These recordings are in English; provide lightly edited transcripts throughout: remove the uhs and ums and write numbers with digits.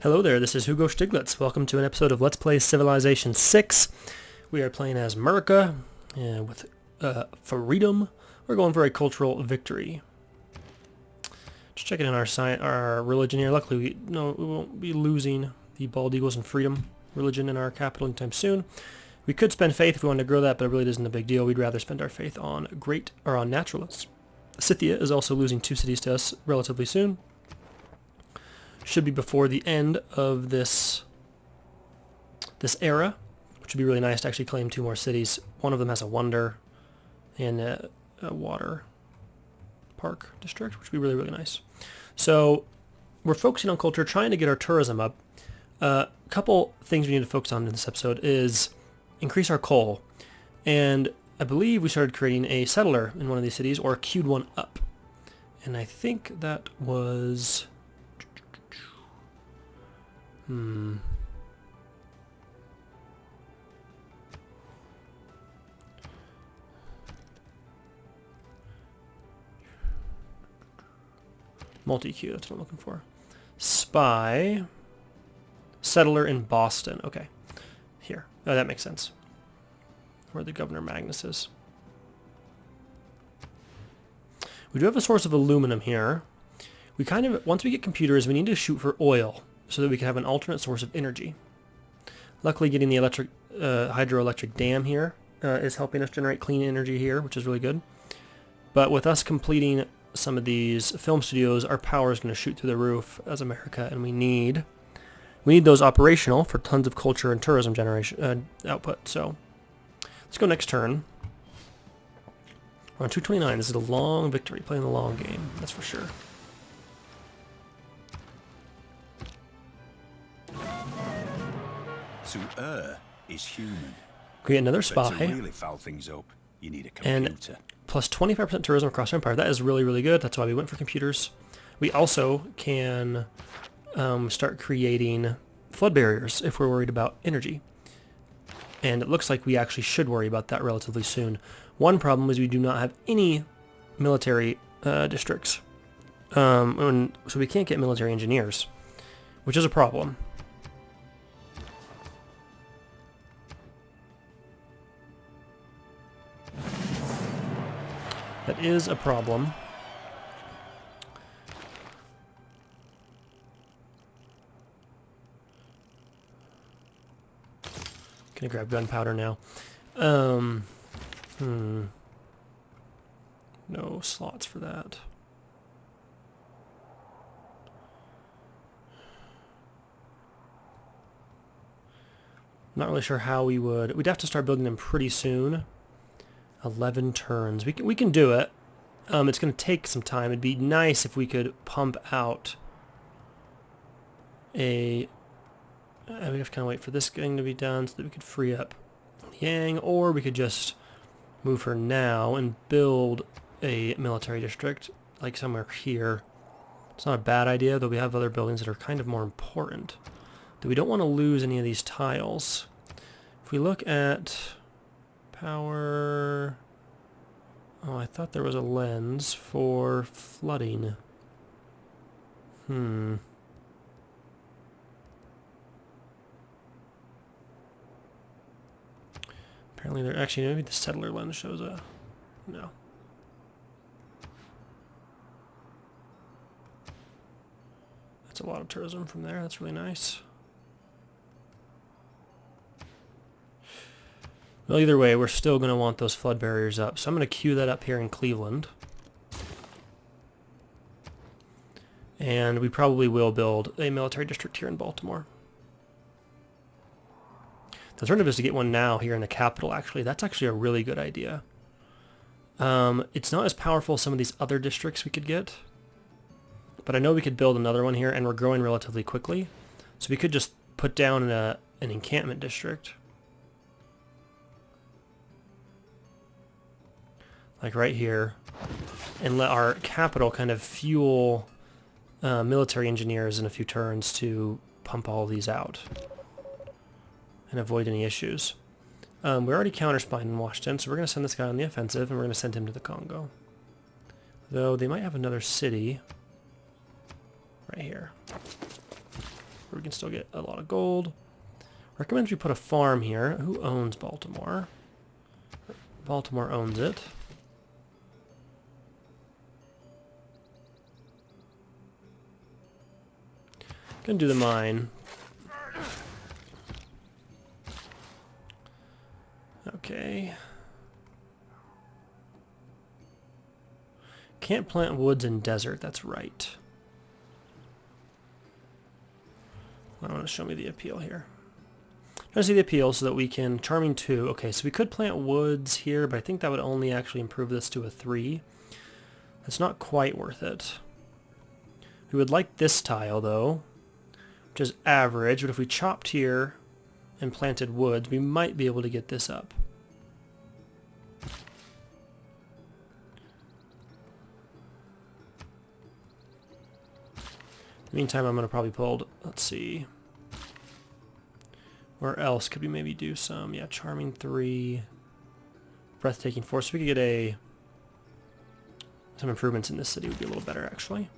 Hello there, this is Hugo Stiglitz. Welcome to an episode of Let's Play Civilization 6. We are playing as America with freedom. We're going for a cultural victory. Just checking in our religion here. Luckily, we won't be losing the bald eagles and freedom religion in our capital anytime soon. We could spend faith if we wanted to grow that, but it really isn't a big deal. We'd rather spend our faith on on naturalists. Scythia is also losing 2 cities to us relatively soon. Should be before the end of this era, which would be really nice to actually claim 2 more cities. One of them has a wonder and a water park district, which would be really, really nice. So we're focusing on culture, trying to get our tourism up. A couple things we need to focus on in this episode is increase our coal. And I believe we started creating a settler in one of these cities, or queued one up. And I think that was... Multi-queue, that's what I'm looking for. Spy. Settler in Boston. Okay. Here. Oh, that makes sense. Where the Governor Magnus is. We do have a source of aluminum here. We once we get computers, we need to shoot for oil, so that we can have an alternate source of energy. Luckily, getting the hydroelectric dam here is helping us generate clean energy here, which is really good. But with us completing some of these film studios, our power is going to shoot through the roof as America, and we need those operational for tons of culture and tourism generation output. So let's go next turn. We're on 229. This is a long victory, playing the long game, that's for sure. To err is human. Create another spy. But to really foul things up, you need a computer. And plus 25% tourism across Empire. That is really, really good. That's why we went for computers. We also can start creating flood barriers if we're worried about energy. And it looks like we actually should worry about that relatively soon. One problem is we do not have any military districts. So we can't get military engineers, which is a problem. That is a problem. Gonna grab gunpowder now. No slots for that. Not really sure how we would. We'd have to start building them pretty soon. 11 turns. We can do it. It's going to take some time. It'd be nice if we could pump out we have to kind of wait for this thing to be done so that we could free up Yang, or we could just move her now and build a military district, like somewhere here. It's not a bad idea, though we have other buildings that are kind of more important. Though we don't want to lose any of these tiles. If we look at power... Oh, I thought there was a lens for flooding. Apparently there... Actually, maybe the settler lens shows a... No. That's a lot of tourism from there. That's really nice. Well, either way, we're still going to want those flood barriers up. So I'm going to queue that up here in Cleveland. And we probably will build a military district here in Baltimore. The alternative is to get one now here in the capital, actually. That's actually a really good idea. It's not as powerful as some of these other districts we could get. But I know we could build another one here, and we're growing relatively quickly. So we could just put down an encampment district. Like right here, and let our capital kind of fuel military engineers in a few turns to pump all these out and avoid any issues. We're already counterspying in Washington, so we're going to send this guy on the offensive, and we're going to send him to the Congo. Though they might have another city right here. where we can still get a lot of gold. Recommends we put a farm here. Who owns Baltimore? Baltimore owns it. Gonna do the mine. Okay. Can't plant woods in desert, that's right. I want to show me the appeal here. Trying to see the appeal so that we can... Charming 2. Okay, so we could plant woods here, but I think that would only actually improve this to a 3. That's not quite worth it. We would like this tile, though, which is average, but if we chopped here and planted woods, we might be able to get this up. In the meantime, I'm going to probably pull, let's see, where else could we maybe do some? Yeah, Charming 3, Breathtaking 4, so we could get some improvements in this city would be a little better, actually.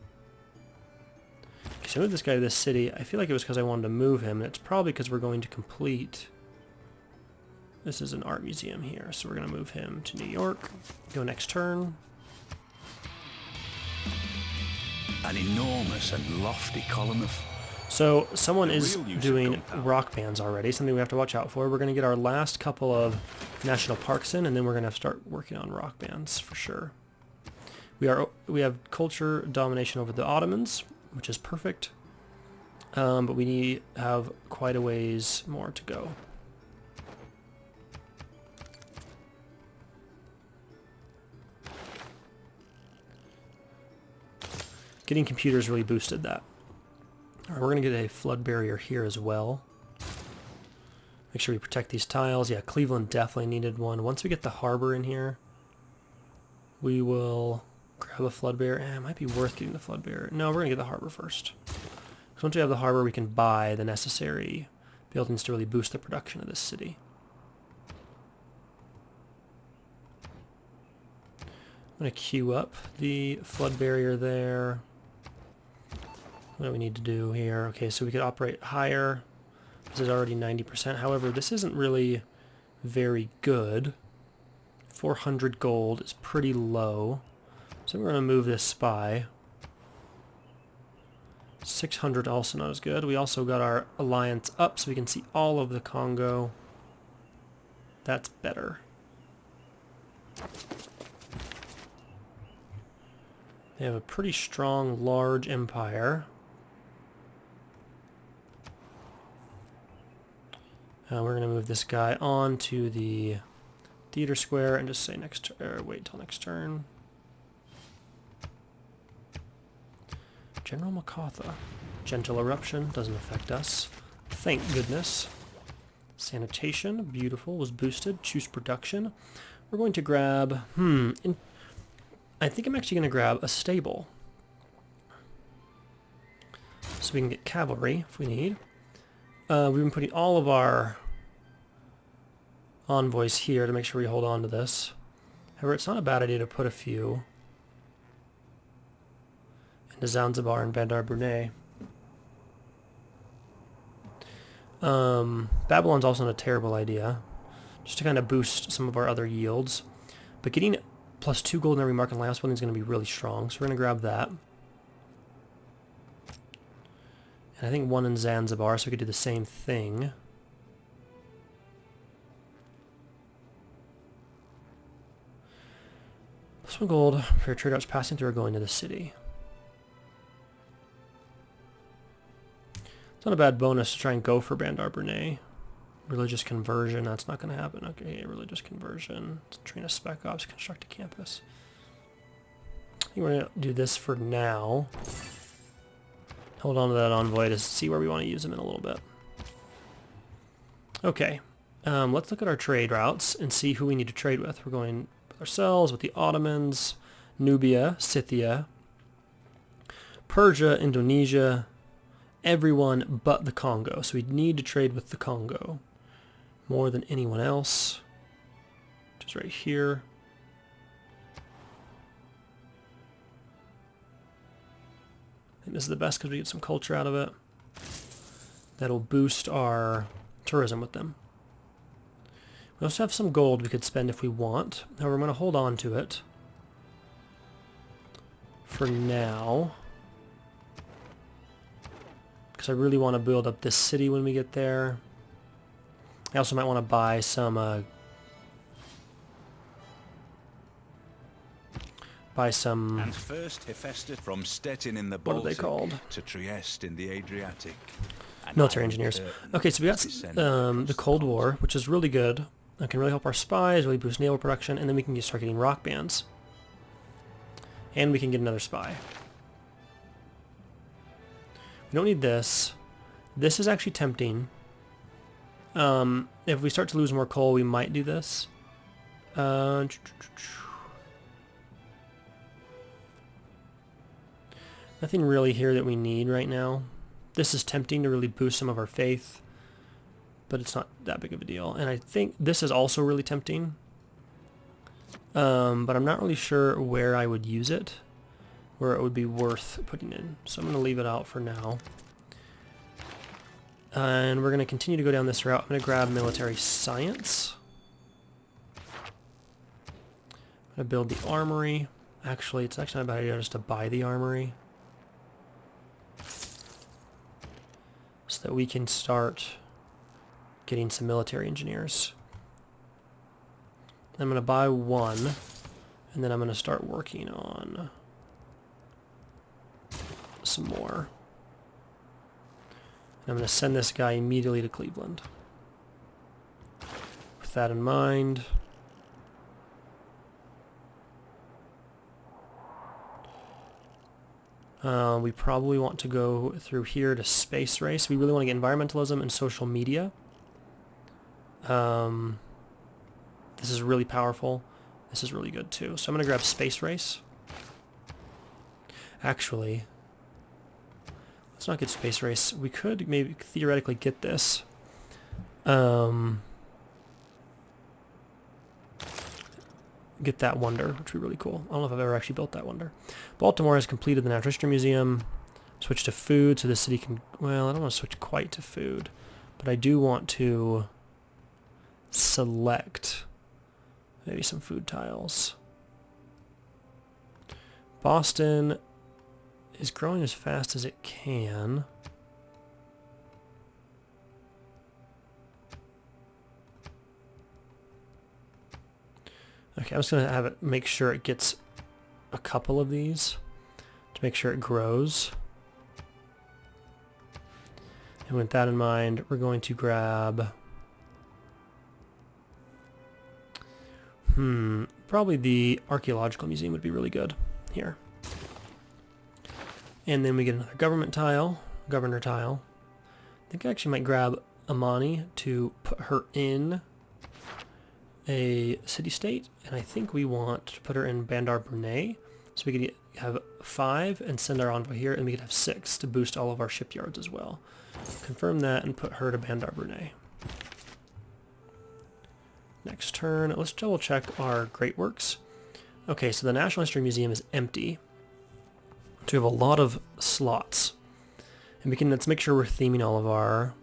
Okay, so I moved this guy to this city. I feel like it was because I wanted to move him, and it's probably because we're going to complete... This is an art museum here, so we're going to move him to New York. Go next turn. An enormous and lofty column of... So someone is real use of doing gunpowder. rock bands already, something we have to watch out for. We're going to get our last couple of national parks in, and then we're going to start working on rock bands for sure. We have culture domination over the Ottomans, which is perfect, but we have quite a ways more to go. Getting computers really boosted that. Alright, we're going to get a flood barrier here as well. Make sure we protect these tiles. Yeah, Cleveland definitely needed one. Once we get the harbor in here, we will grab a flood barrier. It might be worth getting the flood barrier. No, we're going to get the harbor first. So once we have the harbor, we can buy the necessary buildings to really boost the production of this city. I'm going to queue up the flood barrier there. What do we need to do here? Okay, so we could operate higher. This is already 90%. However, this isn't really very good. 400 gold is pretty low. So we're going to move this spy. 600 also not as good. We also got our alliance up so we can see all of the Congo. That's better. They have a pretty strong, large empire. We're going to move this guy on to the theater square and just say wait till next turn. General MacArthur. Gentle eruption doesn't affect us. Thank goodness. Sanitation, beautiful, was boosted. Choose production. We're going to grab, I think I'm actually going to grab a stable. So we can get cavalry if we need. We've been putting all of our envoys here to make sure we hold on to this. However, it's not a bad idea to put a few into Zanzibar and Bandar Brunei. Babylon's also not a terrible idea, just to kind of boost some of our other yields. But getting plus 2 gold in every market alliance building is going to be really strong, so we're going to grab that. And I think 1 in Zanzibar, so we could do the same thing. Plus 1 gold for trade routes passing through or going to the city. It's not a bad bonus to try and go for Bandar Brunei. Religious conversion, that's not going to happen. Okay, religious conversion. Train a spec ops, construct a campus. I think we're going to do this for now. Hold on to that envoy to see where we want to use him in a little bit. Okay, let's look at our trade routes and see who we need to trade with. We're going with ourselves, with the Ottomans, Nubia, Scythia, Persia, Indonesia, everyone but the Congo. So we need to trade with the Congo more than anyone else, which is right here. I think this is the best because we get some culture out of it. That'll boost our tourism with them. We also have some gold we could spend if we want. However, I'm going to hold on to it for now, because I really want to build up this city when we get there. I also might want to buy some And first Hephaestus from Stettin in the what are they Baltic called? to Trieste in the Adriatic. Military engineers. Okay, so we got the Cold War, which is really good. It can really help our spies, really boost naval production, and then we can just start getting rock bands. And we can get another spy. We don't need this. This is actually tempting. If we start to lose more coal, we might do this. Nothing really here that we need right now. This is tempting to really boost some of our faith, but it's not that big of a deal. And I think this is also really tempting, but I'm not really sure where I would use it, where it would be worth putting in. So I'm going to leave it out for now. And we're going to continue to go down this route. I'm going to grab military science. I'm going to build the armory. Actually, it's actually not a bad idea just to buy the armory, so that we can start getting some military engineers. I'm going to buy one, and then I'm going to start working on some more. And I'm going to send this guy immediately to Cleveland. With that in mind, we probably want to go through here to space race. We really want to get environmentalism and social media. This is really powerful. This is really good too. So I'm going to grab space race. Actually, let's not get space race. We could maybe theoretically get this. Get that wonder, which would be really cool. I don't know if I've ever actually built that wonder. Baltimore has completed the Natural History Museum. Switch to food so the city can... Well, I don't want to switch quite to food, but I do want to select maybe some food tiles. Boston is growing as fast as it can. Okay, I'm just going to have it make sure it gets a couple of these to make sure it grows. And with that in mind, we're going to grab... probably the Archaeological Museum would be really good here. And then we get another government tile, governor tile. I think I actually might grab Amani to put her in a city-state, and I think we want to put her in Bandar Brunei, so we could have 5 and send our envoy here, and we could have 6 to boost all of our shipyards as well. Confirm that and put her to Bandar Brunei. Next turn, let's double check our Great Works. Okay, so the National History Museum is empty, so we have a lot of slots, and let's make sure we're theming all of our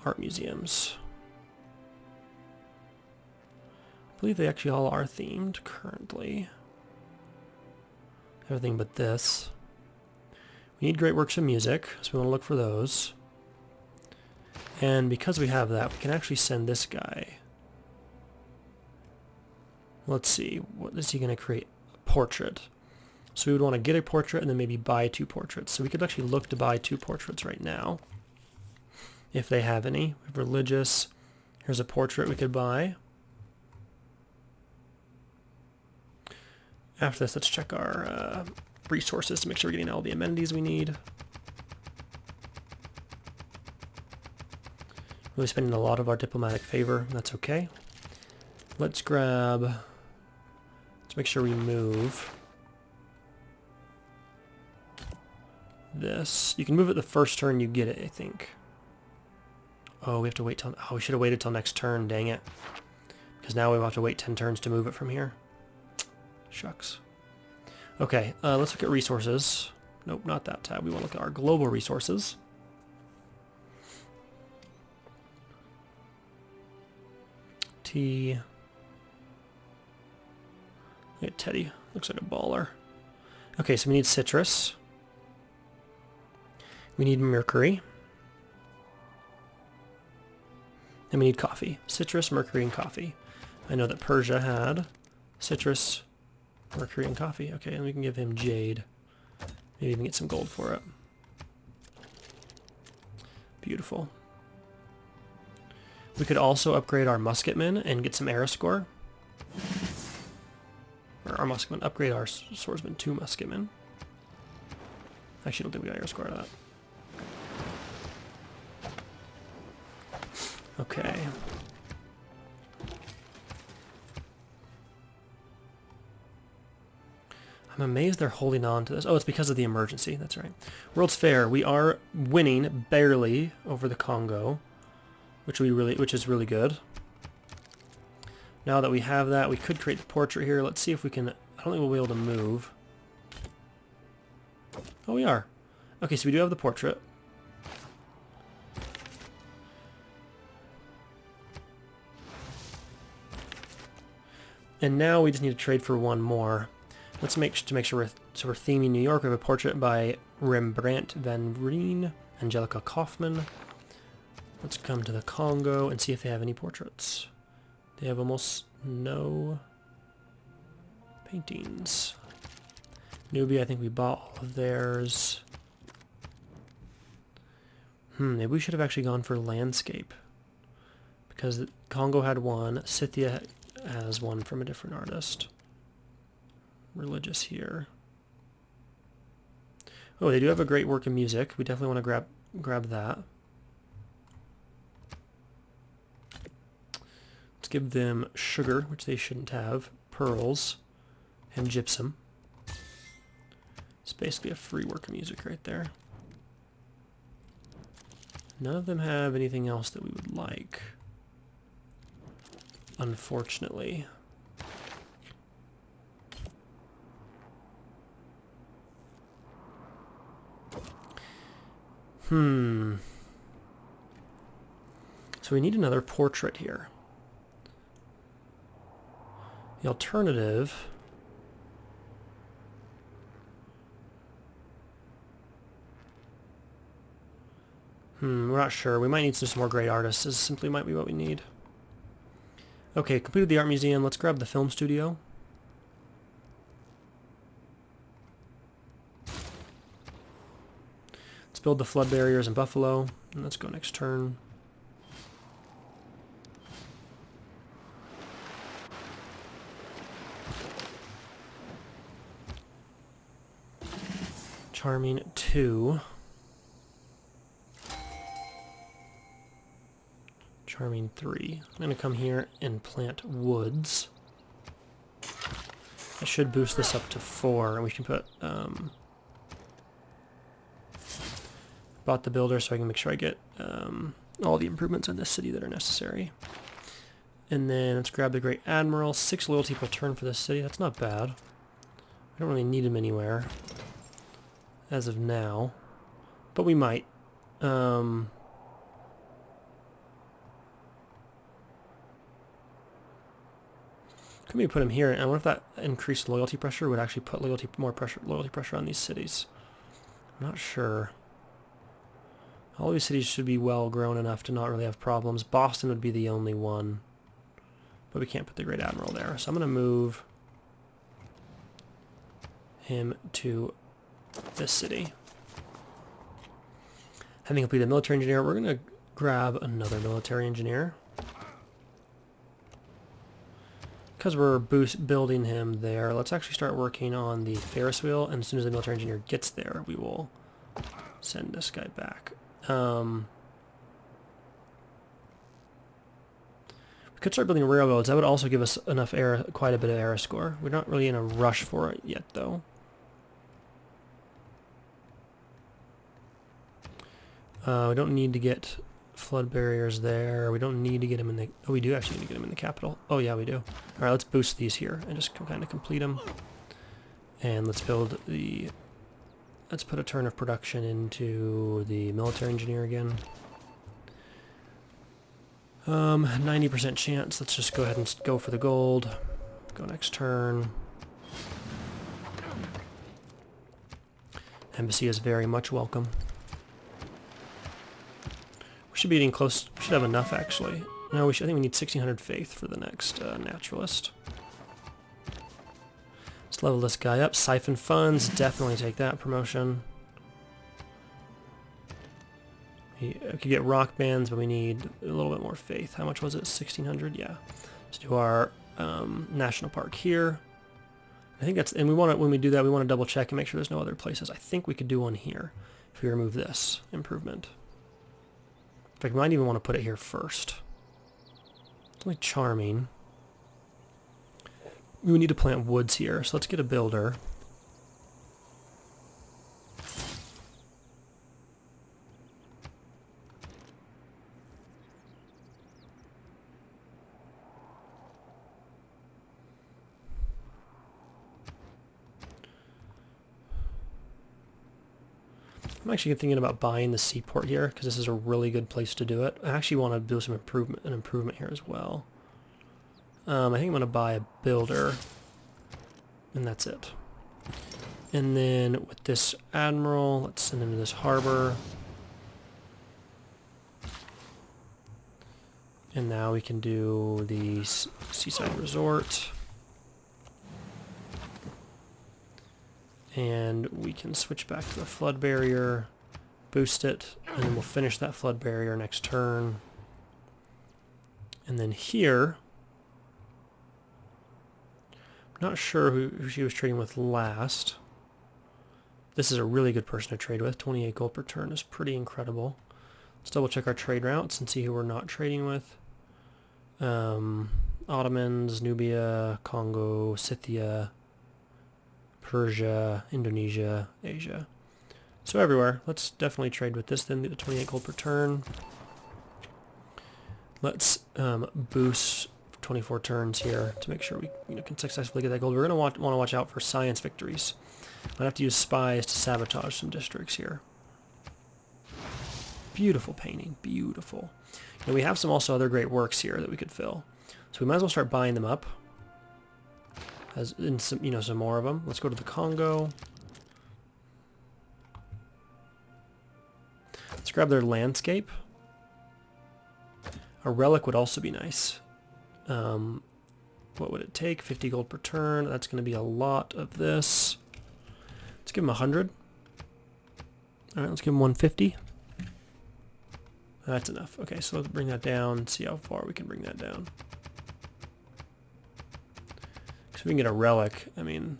art museums. I believe they actually all are themed currently. Everything but this. We need Great Works of Music, so we want to look for those. And because we have that, we can actually send this guy. Let's see, what is he going to create? A portrait. So we would want to get a portrait and then maybe buy 2 portraits. So we could actually look to buy 2 portraits right now, if they have any. We have religious. Here's a portrait we could buy. After this, let's check our resources to make sure we're getting all the amenities we need. Really spending a lot of our diplomatic favor. That's okay. Let's make sure we move this. You can move it the first turn you get it, I think. Oh, we have to wait till... Oh, we should have waited till next turn, dang it. Because now we have to wait 10 turns to move it from here. Shucks. Okay, let's look at resources. Nope, not that tab. We want to look at our global resources. T. Look at Teddy. Looks like a baller. Okay, so we need citrus. We need mercury. And we need coffee. Citrus, mercury, and coffee. I know that Persia had citrus, mercury, and coffee. Okay, and we can give him jade. Maybe even get some gold for it. Beautiful. We could also upgrade our musketmen and get some era score. Or our musketmen, upgrade our swordsman to musketmen. Actually, I don't think we got era score out of that. Okay. I'm amazed they're holding on to this. Oh, it's because of the emergency. That's right. World's Fair. We are winning barely over the Congo, which is really good. Now that we have that, we could create the portrait here. Let's see if we can. I don't think we'll be able to move. Oh, we are. Okay, so we do have the portrait. And now we just need to trade for one more. Let's make sure we're theming New York. We have a portrait by Rembrandt van Rijn, Angelica Kaufman. Let's come to the Congo and see if they have any portraits. They have almost no paintings. Nubia, I think we bought all of theirs. Maybe we should have actually gone for landscape. Because Congo had one, Scythia has one from a different artist. Religious here. Oh, they do have a great work of music. We definitely want to grab that. Let's give them sugar, which they shouldn't have, pearls, and gypsum. It's basically a free work of music right there. None of them have anything else that we would like, unfortunately. So we need another portrait here. The alternative... we're not sure. We might need some more great artists. This simply might be what we need. Okay, completed the art museum. Let's grab the film studio. Let's build the flood barriers in Buffalo. And let's go next turn. Charming 2. Charming 3. I'm going to come here and plant woods. I should boost this up to 4, and we can put bought the builder so I can make sure I get all the improvements in this city that are necessary. And then let's grab the Great Admiral. 6 loyalty per turn for this city. That's not bad. I don't really need him anywhere as of now, but we might. Could maybe put him here. And I wonder if that increased loyalty pressure would actually put loyalty pressure on these cities. I'm not sure. All these cities should be well grown enough to not really have problems. Boston would be the only one, but we can't put the Great Admiral there. So I'm going to move him to this city. Having completed military engineer, we're going to grab another military engineer. Because we're building him there, let's actually start working on the Ferris wheel, and as soon as the military engineer gets there, we will send this guy back. We could start building railroads. That would also give us enough quite a bit of era score. We're not really in a rush for it yet, though. We don't need to get flood barriers there. We don't need to get them in the... Oh, we do actually need to get them in the capital. Oh, yeah, we do. All right, let's boost these here and just kind of complete them. And let's build the... Let's put a turn of production into the military engineer again. 90% chance. Let's just go ahead and go for the gold. Go next turn. Embassy is very much welcome. We should be getting close. We should have enough, actually. No, I think we need 1600 faith for the next naturalist. Let's level this guy up. Siphon funds, definitely take that promotion. We could get rock bands, but we need a little bit more faith. How much was it? 1600? Yeah. Let's do our national park here. I think that's, and we want to, when we do that, we want to double check and make sure there's no other places. I think we could do one here if we remove this improvement. In fact, we might even want to put it here first. It's only charming. We need to plant woods here, so let's get a builder. I'm actually thinking about buying the seaport here because this is a really good place to do it. I actually want to do some improvement here as well. I think I'm going to buy a builder, and that's it. And then with this admiral, let's send him to this harbor. And now we can do the seaside resort. And we can switch back to the flood barrier, boost it, and then we'll finish that flood barrier next turn. And then here, I'm not sure who she was trading with last. This is a really good person to trade with. 28 gold per turn is pretty incredible. Let's double check our trade routes and see who we're not trading with. Ottomans, Nubia, Congo, Scythia, Persia, Indonesia, Asia. So everywhere. Let's definitely trade with this then, get the 28 gold per turn. Let's boost 24 turns here to make sure we can successfully get that gold. We're going to want to watch out for science victories. Might have to use spies to sabotage some districts here. Beautiful painting, beautiful. And we have some also other great works here that we could fill. So we might as well start buying them up. As in some, some more of them. Let's go to the Congo. Let's grab their landscape. A relic would also be nice. What would it take? 50 gold per turn. That's going to be a lot of this. Let's give them 100. All right, let's give them 150. That's enough. Okay, so let's bring that down. See how far we can bring that down. So we can get a relic. I mean,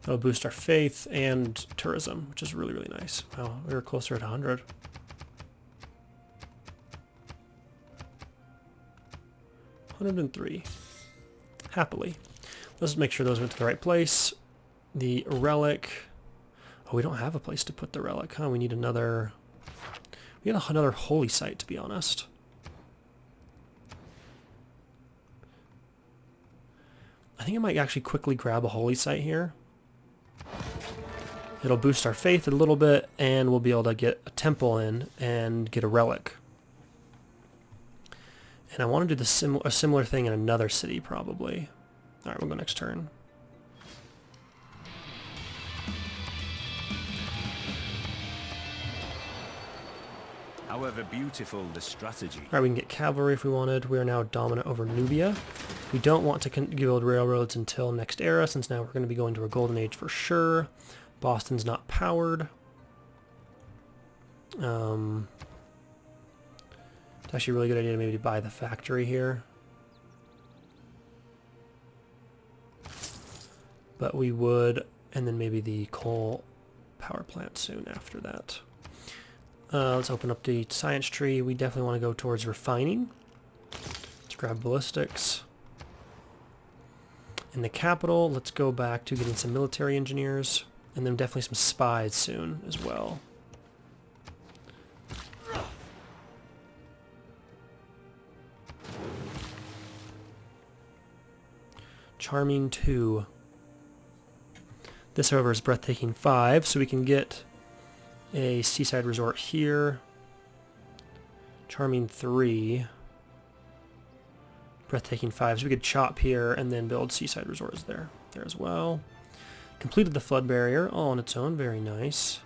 that'll boost our faith and tourism, which is really, really nice. Wow, we were closer at 100. 103. Happily. Let's make sure those went to the right place. The relic. Oh, we don't have a place to put the relic, huh? We need another. We need another holy site, to be honest. I think I might actually quickly grab a holy site here. It'll boost our faith a little bit, and we'll be able to get a temple in and get a relic. And I want to do a similar thing in another city, probably. Alright, we'll go next turn. However beautiful the strategy. Alright, we can get cavalry if we wanted. We are now dominant over Nubia. We don't want to build railroads until next era, since now we're going to be going to a golden age for sure. Boston's not powered. It's actually a really good idea to maybe buy the factory here. But we would, and then maybe the coal power plant soon after that. Let's open up the science tree. We definitely want to go towards refining. Let's grab ballistics. In the capital, let's go back to getting some military engineers, and then definitely some spies soon as well. Charming 2. This, however, is breathtaking 5, so we can get a seaside resort here. Charming 3. breathtaking 5. So we could chop here and then build seaside resorts there as well. Completed the flood barrier all on its own. Very nice.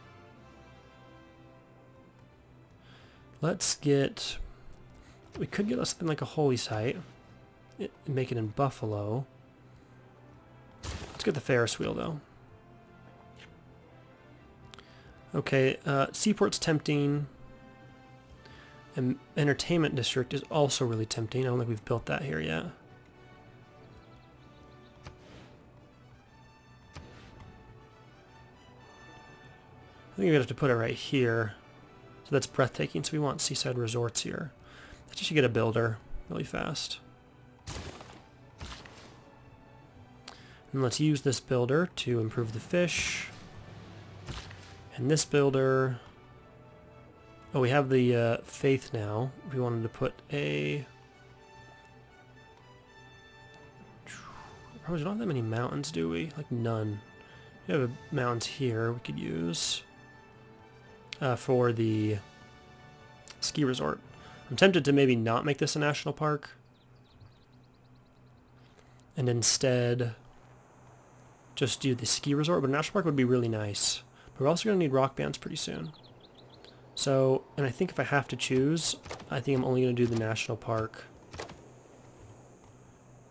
Let's get... We could get something like a holy site. Make it in Buffalo. Let's get the Ferris wheel, though. Okay, Seaport's tempting. And Entertainment District is also really tempting. I don't think we've built that here yet. I think we'd have to put it right here. So that's breathtaking, so we want seaside resorts here. Let's just get a builder really fast. And let's use this builder to improve the fish. And this builder... Oh, we have the faith now. If we wanted to put a... Probably don't have that many mountains, do we? Like none. We have mountains here we could use for the ski resort. I'm tempted to maybe not make this a national park. And instead just do the ski resort. But a national park would be really nice. But we're also going to need rock bands pretty soon. So, and I think if I have to choose, I think I'm only going to do the national park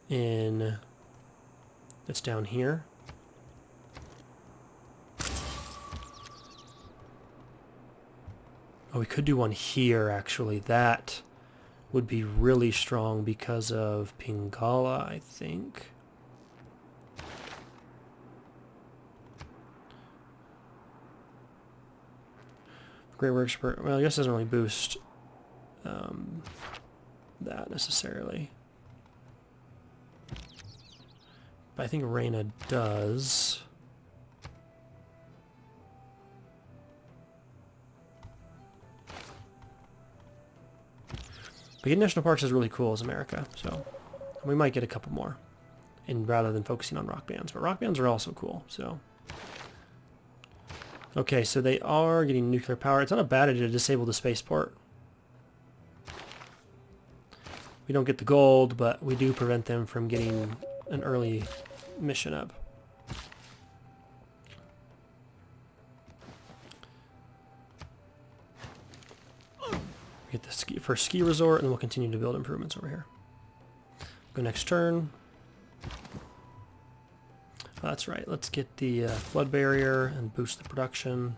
in... It's down here. Oh, we could do one here, actually. That would be really strong because of Pingala, I think. Great Works, well, I guess it doesn't really boost that necessarily. But I think Reina does. But getting national parks is really cool as America, so we might get a couple more, and rather than focusing on rock bands. But rock bands are also cool, so. Okay, so they are getting nuclear power. It's not a bad idea to disable the spaceport. We don't get the gold, but we do prevent them from getting an early mission up. We get the first ski resort, and we'll continue to build improvements over here. Go next turn. Oh, that's right. Let's get the flood barrier and boost the production.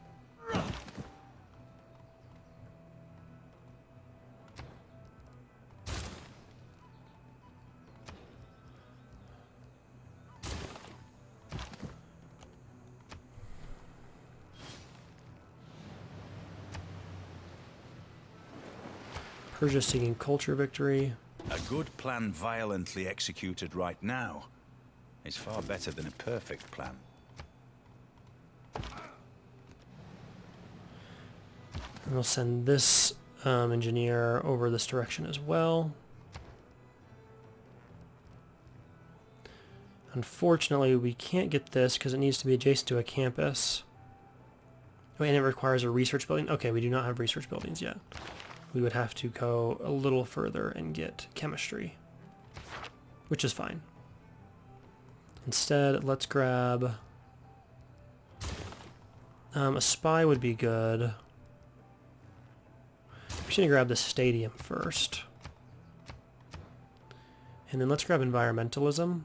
Persia seeking culture victory. A good plan violently executed right now is far better than a perfect plan. And we'll send this engineer over this direction as well. Unfortunately, we can't get this because it needs to be adjacent to a campus. Oh, and it requires a research building. Okay, we do not have research buildings yet. We would have to go a little further and get chemistry, which is fine. Instead, let's grab... a spy would be good. I'm just going to grab the stadium first. And then let's grab environmentalism.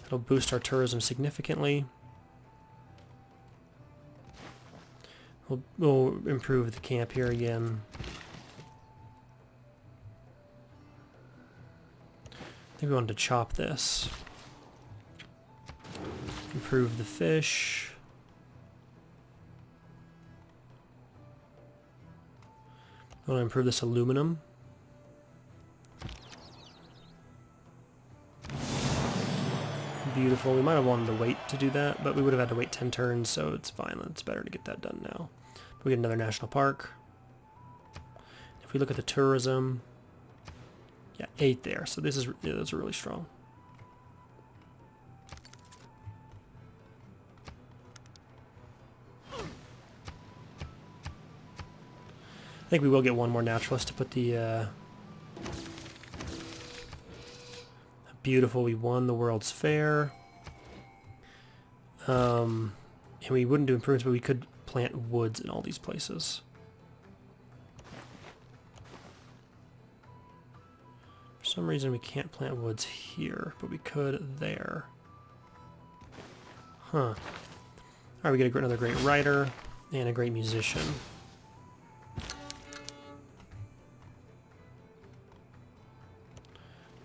That'll boost our tourism significantly. We'll improve the camp here again. I think we wanted to chop this. Improve the fish. I want to improve this aluminum. Beautiful. We might have wanted to wait to do that, but we would have had to wait 10 turns, so it's fine. It's better to get that done now. We get another national park. If we look at the tourism, yeah, 8 there. So this is that's really strong. I think we will get one more naturalist to put the beautiful. We won the World's Fair. And we wouldn't do improvements, but we could plant woods in all these places. For some reason we can't plant woods here, but we could there. Huh. Alright, we get another great writer and a great musician.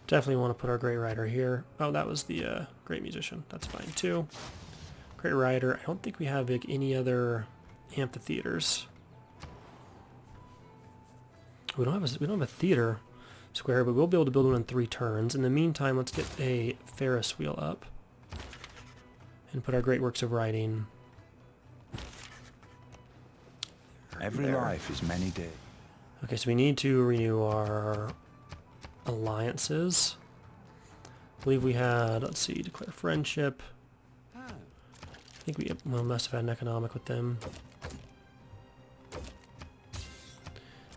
Definitely want to put our great writer here. Oh, that was the great musician. That's fine too. Great writer. I don't think we have any other amphitheaters. We don't have a theater square, but we'll be able to build one in 3 turns. In the meantime, let's get a Ferris wheel up and put our great works of writing. Every life is many days. Okay, so we need to renew our alliances. I believe we had, let's see, declare friendship. I think we must have had an economic with them.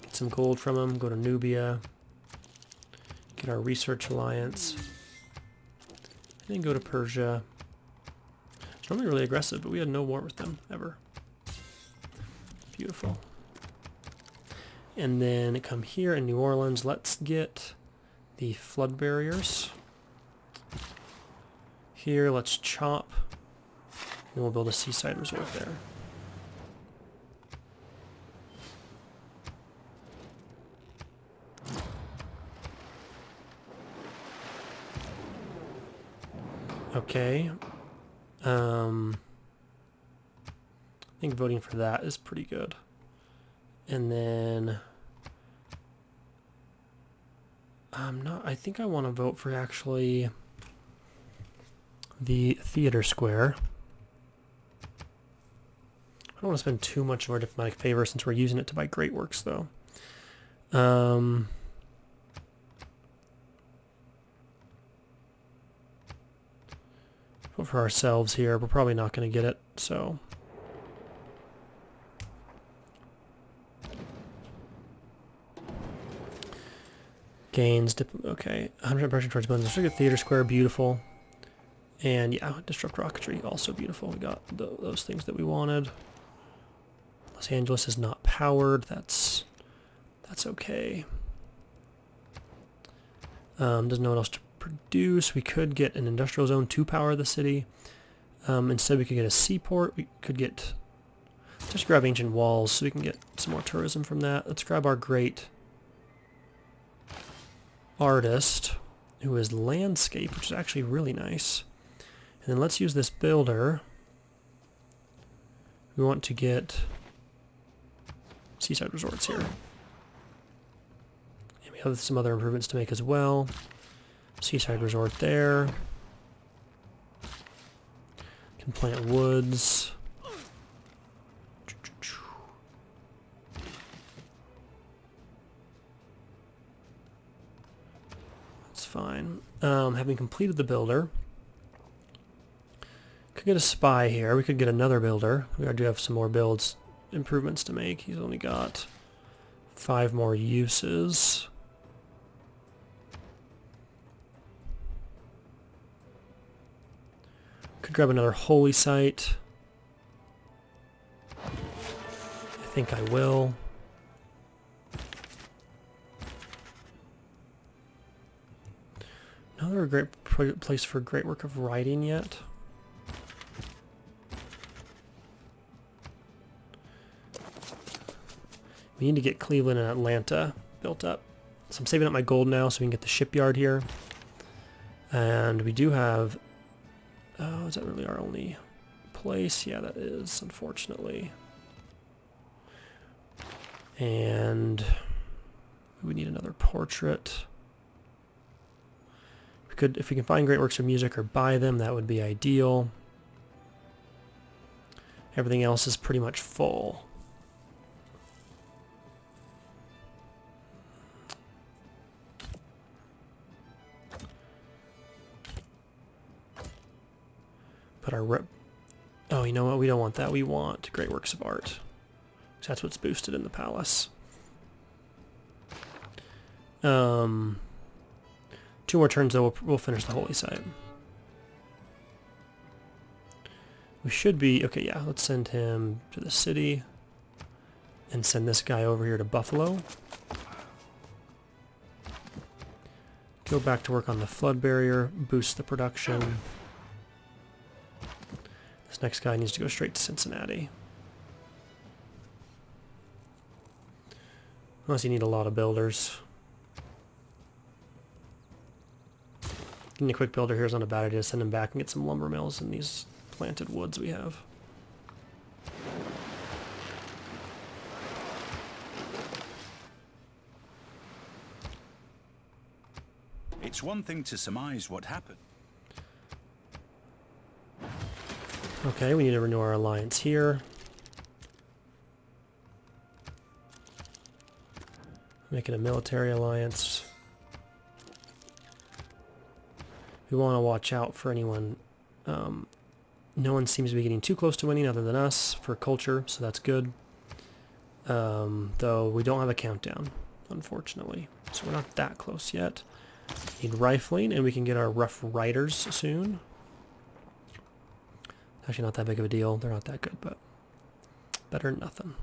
Get some gold from them, go to Nubia. Get our research alliance. And then go to Persia. It's normally really aggressive, but we had no war with them, ever. Beautiful. And then come here in New Orleans, let's get the flood barriers. Here, let's chop. And we'll build a seaside resort there. Okay. I think voting for that is pretty good. And then I think I want to vote for actually the theater square. I don't want to spend too much of our diplomatic favor since we're using it to buy great works though. Vote for ourselves here. We're probably not going to get it, so gains, okay, 100% pressure towards buildings. Let's look at theater square, beautiful. And yeah, disrupt rocketry, also beautiful. We got those things that we wanted. Los Angeles is not powered. That's okay. Doesn't know what else to produce. We could get an industrial zone to power the city. Instead, we could get a seaport. We could get. Let's just grab ancient walls so we can get some more tourism from that. Let's grab our great artist, who is landscape, which is actually really nice. And then let's use this builder. We want to get seaside resorts here. And we have some other improvements to make as well. Seaside resort there. Can plant woods. That's fine. Having completed the builder, could get a spy here. We could get another builder. We do have some more builds improvements to make. He's only got 5 more uses. Could grab another holy site. I think I will. Another great place for great work of writing yet. We need to get Cleveland and Atlanta built up. So I'm saving up my gold now so we can get the shipyard here. And we do have... Oh, is that really our only place? Yeah, that is, unfortunately. And we need another portrait. We could, if we can find great works of music or buy them, that would be ideal. Everything else is pretty much full. Put our oh, you know what? We don't want that. We want great works of art. So that's what's boosted in the palace. 2 more turns, though, we'll finish the holy site. We should be... Okay, yeah, let's send him to the city. And send this guy over here to Buffalo. Go back to work on the flood barrier. Boost the production. This next guy needs to go straight to Cincinnati. Unless you need a lot of builders. Getting a quick builder here is not a bad idea. Send him back and get some lumber mills in these planted woods we have. It's one thing to surmise what happened. Okay, we need to renew our alliance here. Make it a military alliance. We want to watch out for anyone. No one seems to be getting too close to winning other than us for culture, so that's good. Though we don't have a countdown, unfortunately. So we're not that close yet. Need rifling, and we can get our Rough Riders soon. Actually not that big of a deal. They're not that good, but better than nothing.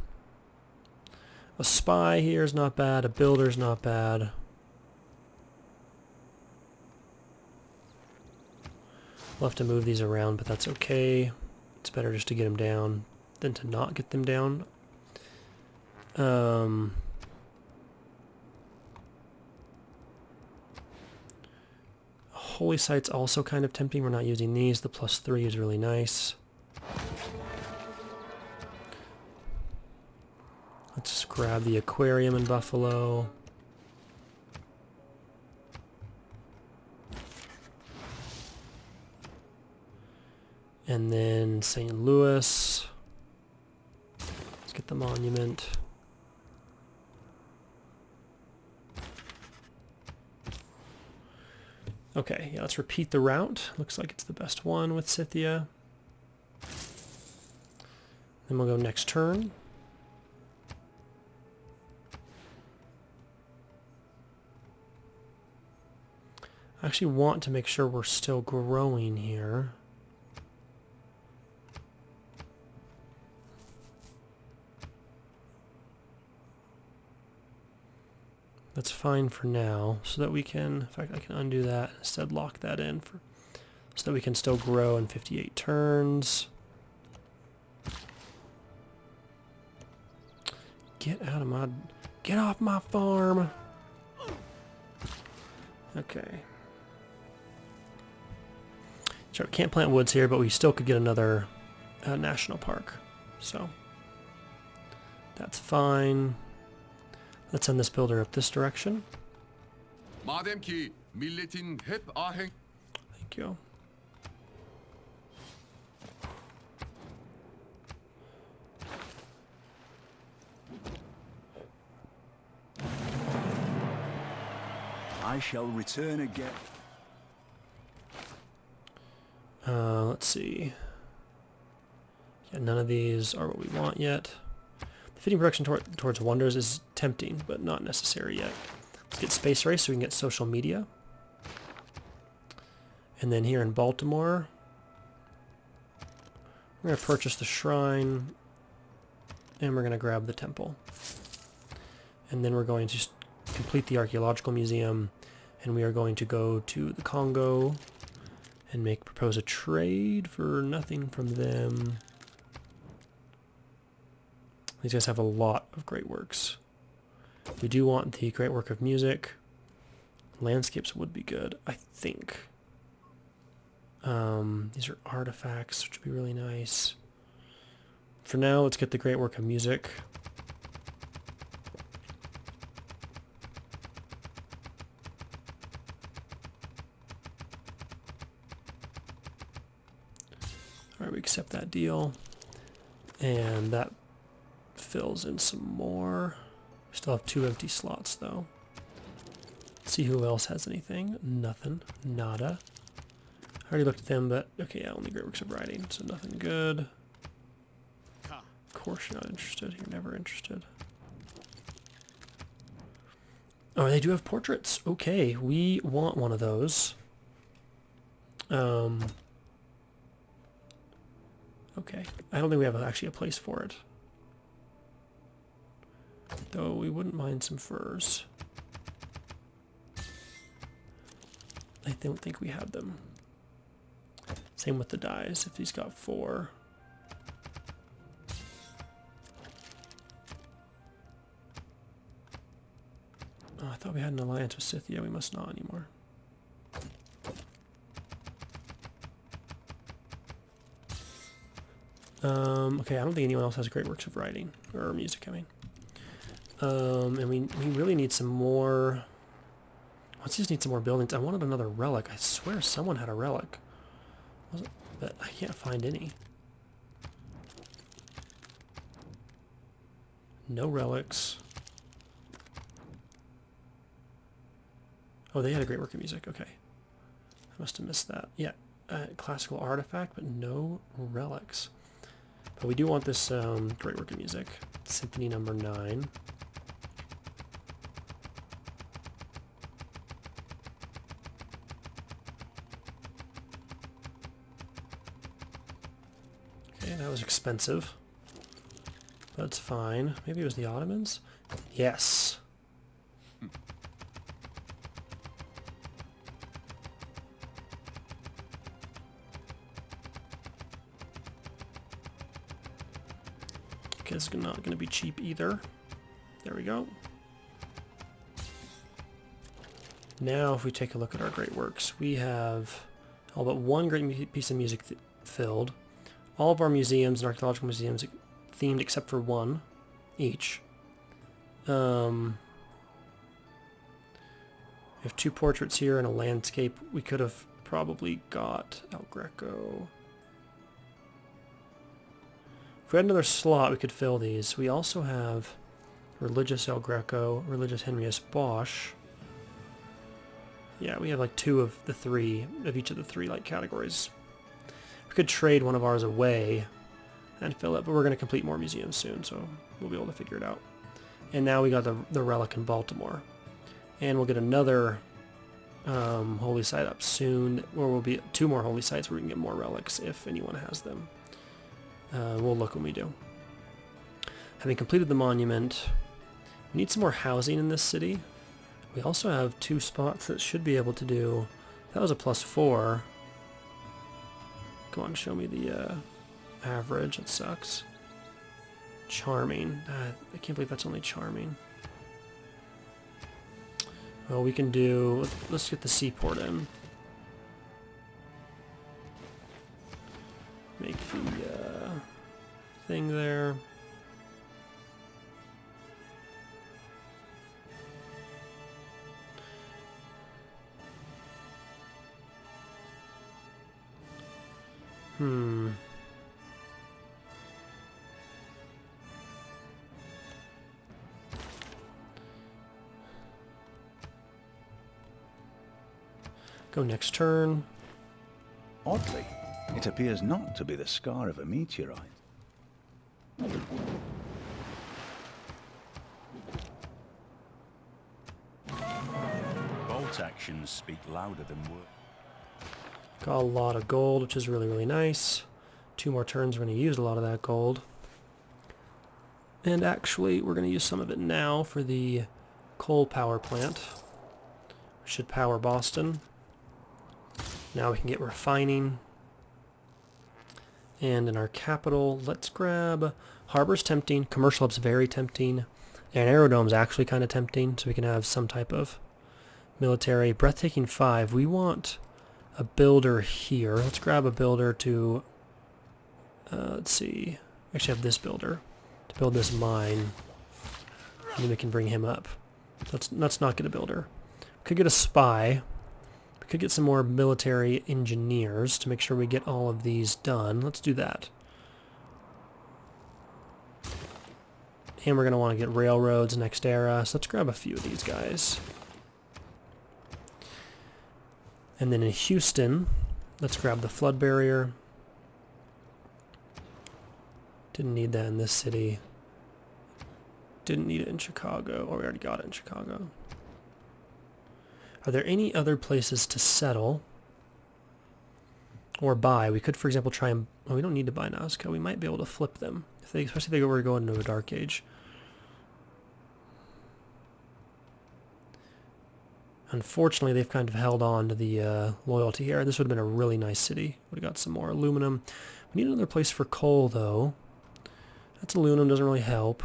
A spy here is not bad. A builder's not bad. We'll have to move these around, but that's okay. It's better just to get them down than to not get them down. Holy site's also kind of tempting. We're not using these. The +3 is really nice. Let's just grab the aquarium in Buffalo. And then St. Louis. Let's get the monument. Okay, yeah, let's repeat the route. Looks like it's the best one with Scythia. Then we'll go next turn. I actually want to make sure we're still growing here. That's fine for now, so that we can, in fact I can undo that, instead lock that in, for, so that we can still grow in 58 turns. Get out of my, get off my farm! Okay. Sure, we can't plant woods here, but we still could get another national park, so that's fine. Let's send this builder up this direction. Thank you. I shall return again. Let's see. Yeah, none of these are what we want yet. Fitting production towards wonders is tempting, but not necessary yet. Let's get space race so we can get social media. And then here in Baltimore, we're going to purchase the shrine, and we're going to grab the temple. And then we're going to complete the archaeological museum, and we are going to go to the Congo and propose a trade for nothing from them. These guys have a lot of great works. We do want the great work of music. Landscapes would be good, I think. These are artifacts, which would be really nice. For now, let's get the great work of music. Alright, we accept that deal. And that fills in some more. We still have 2 empty slots though. Let's see who else has anything. Nothing. Nada. I already looked at them, but okay, yeah, only great works of writing, so nothing good. Of course you're not interested. You're never interested. Oh, they do have portraits. Okay, we want one of those. Okay, I don't think we have actually a place for it. Though we wouldn't mind some furs. I don't think we have them. Same with the dyes, if he's got 4. Oh, I thought we had an alliance with Scythia. We must not anymore. Okay, I don't think anyone else has great works of writing, or music, I mean. And we really need some more... Let's just need some more buildings. I wanted another relic. I swear someone had a relic. But I can't find any. No relics. Oh, they had a great work of music. Okay. I must have missed that. Yeah, classical artifact, but no relics. But we do want this great work of music. Symphony number 9. Okay, that was expensive. That's fine. Maybe it was the Ottomans? Yes. Okay, it's not going to be cheap either. There we go. Now if we take a look at our great works, we have all but one great piece of music filled. All of our museums and archaeological museums themed except for one each. We have 2 portraits here and a landscape. We could have probably got El Greco. If we had another slot, we could fill these. We also have religious El Greco, religious Henrius Bosch. Yeah, we have like 2 of the 3, of each of the 3 like categories. We could trade one of ours away and fill it, but we're going to complete more museums soon, so we'll be able to figure it out. And now we got the relic in Baltimore. And we'll get another holy site up soon, or we'll be 2 more holy sites where we can get more relics if anyone has them. We'll look when we do. Having completed the monument, we need some more housing in this city. We also have 2 spots that should be able to do... That was a +4. Come on, show me the average. It sucks. Charming. I can't believe that's only charming. Well, we can do... Let's get the seaport in. Make the thing there. Go next turn. Oddly, it appears not to be the scar of a meteorite. Bolt actions speak louder than words. Got a lot of gold, which is really, really nice. 2 more turns, we're going to use a lot of that gold. And actually, we're going to use some of it now for the coal power plant. We should power Boston. Now we can get refining. And in our capital, let's grab... Harbor's tempting, Commercial Hub's very tempting, and Aerodome's actually kind of tempting, so we can have some type of military. Breathtaking 5, we want a builder here. Let's grab a builder to... let's see. We actually have this builder to build this mine. And then we can bring him up. Let's not get a builder. We could get a spy. We could get some more military engineers to make sure we get all of these done. Let's do that. And we're going to want to get railroads next era. So let's grab a few of these guys. And then in Houston, let's grab the flood barrier. Didn't need that in this city. Didn't need it in Chicago. Oh, we already got it in Chicago. Are there any other places to settle or buy? We could, for example, try and... Well, we don't need to buy Nazca. We might be able to flip them, if they, especially if they were to go into a dark age. Unfortunately, they've kind of held on to the loyalty here. This would have been a really nice city. Would have got some more aluminum. We need another place for coal, though. That's aluminum, doesn't really help.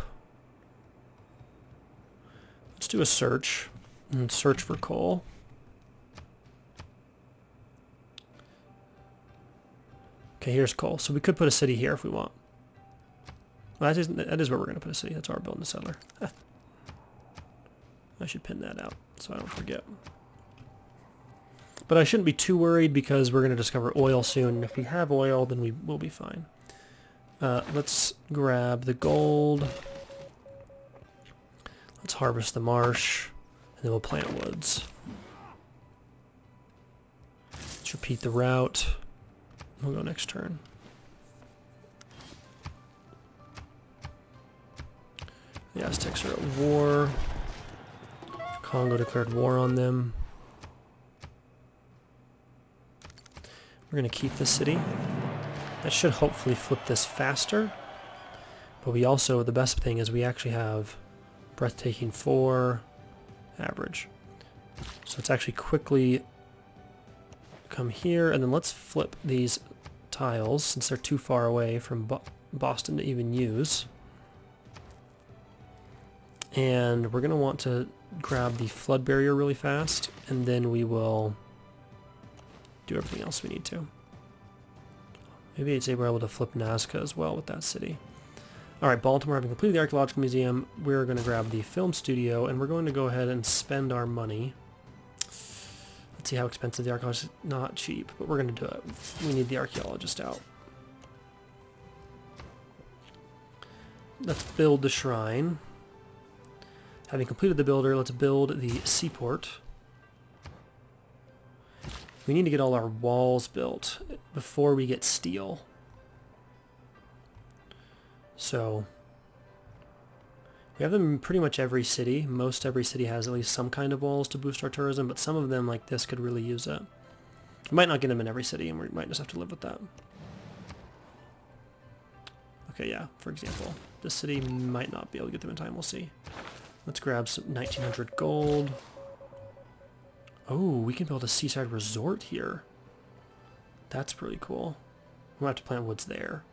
Let's do a search. And search for coal. Okay, here's coal. So we could put a city here if we want. Well, that is where we're going to put a city. That's where we're building a settler. I should pin that out so I don't forget. But I shouldn't be too worried because we're going to discover oil soon. If we have oil, then we will be fine. Let's grab the gold. Let's harvest the marsh. And then we'll plant woods. Let's repeat the route. We'll go next turn. The Aztecs are at war. Congo declared war on them. We're going to keep this city. That should hopefully flip this faster. But we also, the best thing is we actually have breathtaking 4 average. So let's actually quickly come here, and then let's flip these tiles since they're too far away from Boston to even use. And we're going to want to grab the flood barrier really fast, and then we will do everything else we need to. Maybe I'd say we're able to flip Nazca as well with that city. Alright, Baltimore, having completed the Archaeological Museum, we're going to grab the film studio, and we're going to go ahead and spend our money. Let's see how expensive the archaeologist is. Not cheap, but we're going to do it. We need the archaeologist out. Let's build the shrine. Having completed the builder, let's build the seaport. We need to get all our walls built before we get steel. So, we have them in pretty much every city. Most every city has at least some kind of walls to boost our tourism, but some of them, like this, could really use it. We might not get them in every city, and we might just have to live with that. Okay, yeah, for example, this city might not be able to get them in time, we'll see. Let's grab some 1900 gold. Oh, we can build a seaside resort here. That's pretty cool. We'll have to plant woods there.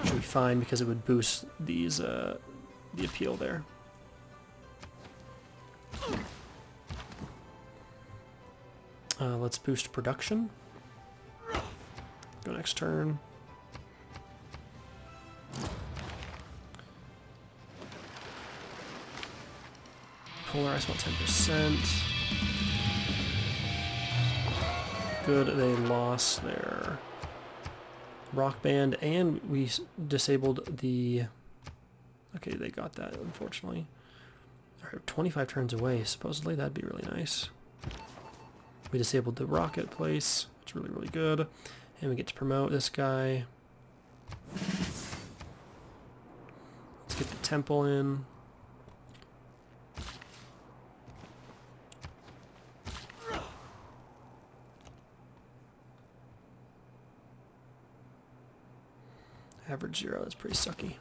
Should be fine because it would boost these the appeal there. Let's boost production. Go next turn. Polarize about 10%. Good, they lost their rock band, and we disabled the... Okay, they got that, unfortunately. Alright, 25 turns away, supposedly. That'd be really nice. We disabled the rocket place. It's really, really good. And we get to promote this guy. Let's get the temple in. Average 0, that's pretty sucky.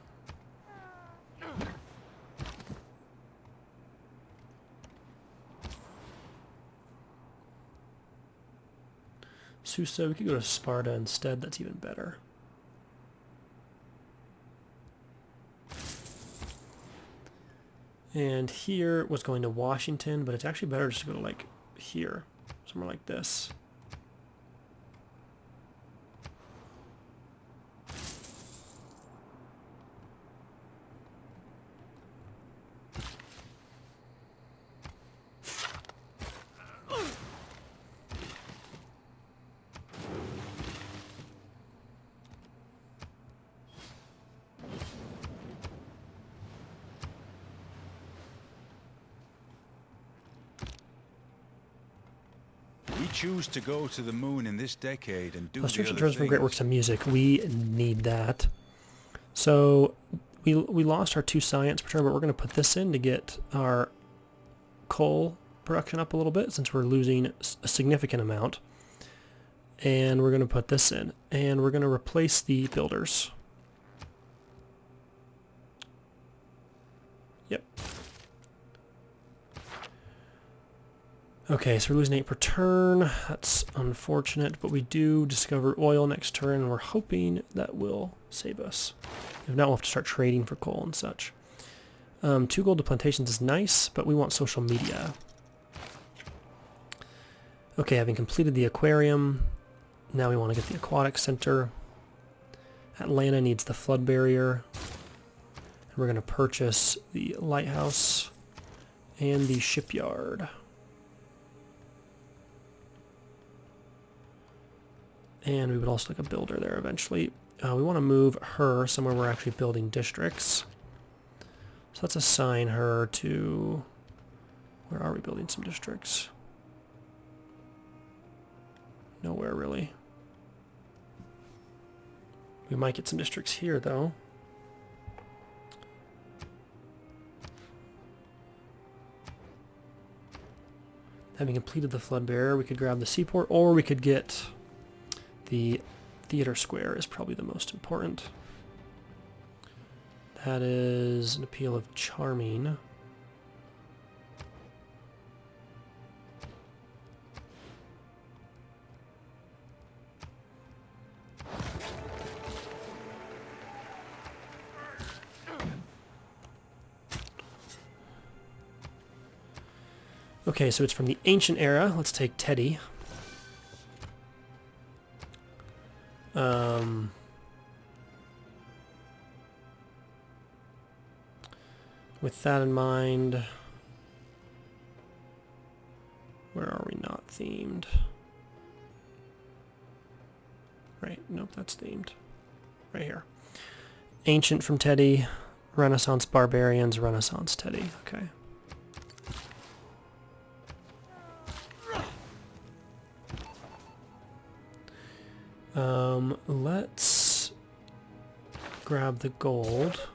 Susa, we could go to Sparta instead, that's even better. And here was going to Washington, but it's actually better just to go to like here, somewhere like this. Choose to go to the moon in this decade and do Plus the other turns from great things. works to music. We need that. So we lost our 2 science per turn, but we're going to put this in to get our coal production up a little bit since we're losing a significant amount. And we're going to put this in, and we're going to replace the builders. Yep. Okay, so we're losing 8 per turn. That's unfortunate, but we do discover oil next turn, and we're hoping that will save us. If not, we'll have to start trading for coal and such. 2 gold to plantations is nice, but we want social media. Okay, having completed the aquarium, now we want to get the aquatic center. Atlanta needs the flood barrier. And we're going to purchase the lighthouse and the shipyard. And we would also like a builder there eventually. We want to move her somewhere we're actually building districts. So let's assign her to... Where are we building some districts? Nowhere really. We might get some districts here though. Having completed the flood barrier, we could grab the seaport, or we could get the theater square is probably the most important. That is an appeal of charming. Okay, so it's from the ancient era. Let's take Teddy. With that in mind, where are we not themed? Right, nope, that's themed. Right here. Ancient from Teddy, Renaissance Barbarians, Renaissance Teddy. Okay. Let's grab the gold.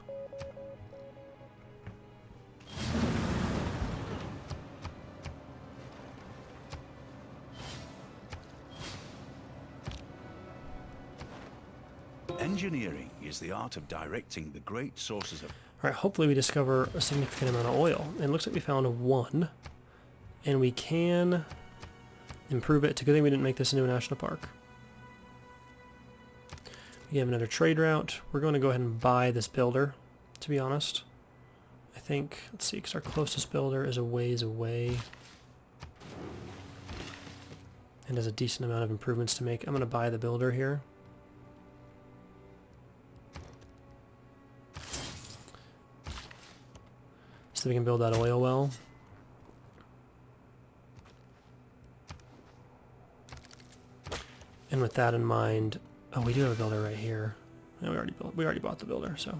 Engineering is the art of directing the great sources of... Alright, hopefully we discover a significant amount of oil. And it looks like we found 1. And we can improve it. It's a good thing we didn't make this into a national park. We have another trade route. We're going to go ahead and buy this builder, to be honest. I think, let's see, because our closest builder is a ways away. And has a decent amount of improvements to make. I'm going to buy the builder here. So we can build that oil well. And with that in mind, oh, we do have a builder right here. No, we already bought the builder, so.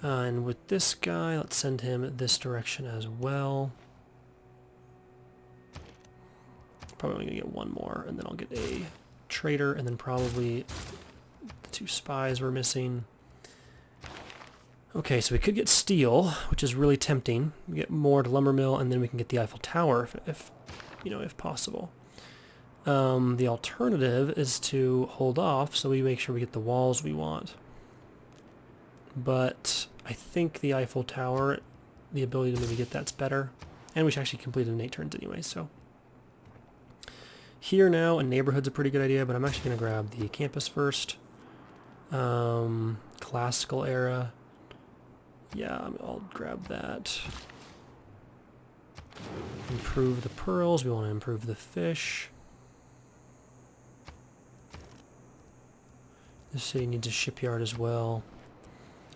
And with this guy, let's send him this direction as well. Probably only gonna get 1 more, and then I'll get a trader, and then probably the 2 spies we're missing. Okay, so we could get steel, which is really tempting. We get more to lumber mill, and then we can get the Eiffel Tower if you know, if possible. The alternative is to hold off so we make sure we get the walls we want. But I think the Eiffel Tower, the ability to maybe get that's better. And we should actually complete it in 8 turns anyway, so. Here now, a neighborhood's a pretty good idea, but I'm actually going to grab the campus first. Classical era. Yeah, I'll grab that. Improve the pearls. We want to improve the fish. This city needs a shipyard as well.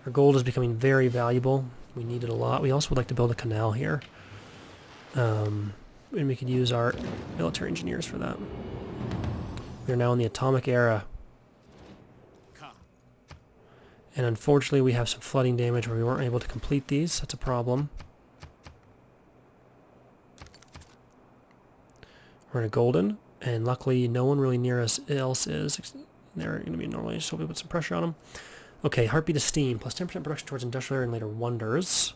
Our gold is becoming very valuable. We need it a lot. We also would like to build a canal here. And we could use our military engineers for that. We are now in the atomic era. And unfortunately we have some flooding damage where we weren't able to complete these. That's a problem. We're in a golden, and luckily no one really near us else is. They're going to be normally, so we put some pressure on them. Okay, Heartbeat of Steam, plus 10% production towards industrial and later wonders.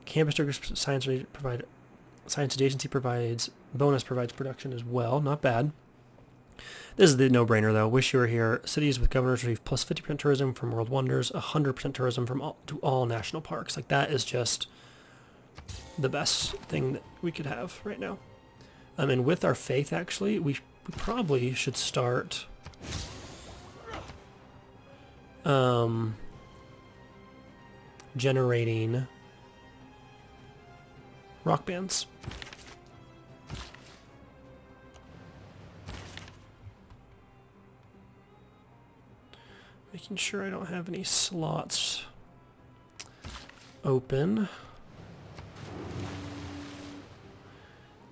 Campus Science Adjacency provides production as well. Not bad. This is the no-brainer though. Wish you were here. Cities with governors receive plus 50% tourism from World Wonders, 100% tourism from all national parks. Like that is just the best thing that we could have right now. And with our faith, actually, we probably should start generating rock bands. Making sure I don't have any slots open.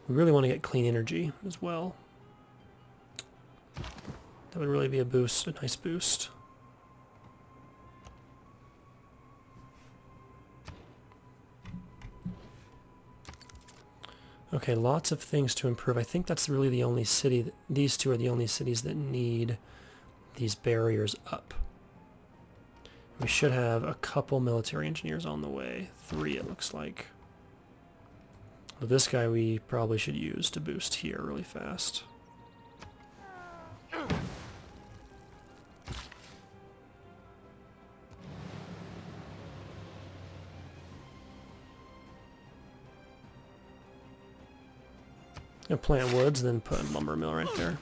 We really want to get clean energy as well. That would really be a boost, a nice boost. Okay, lots of things to improve. I think that's really the only city, these two are the only cities that need these barriers up. We should have a couple military engineers on the way. 3 it looks like. But this guy we probably should use to boost here really fast. Gonna plant woods, then put a lumber mill right there.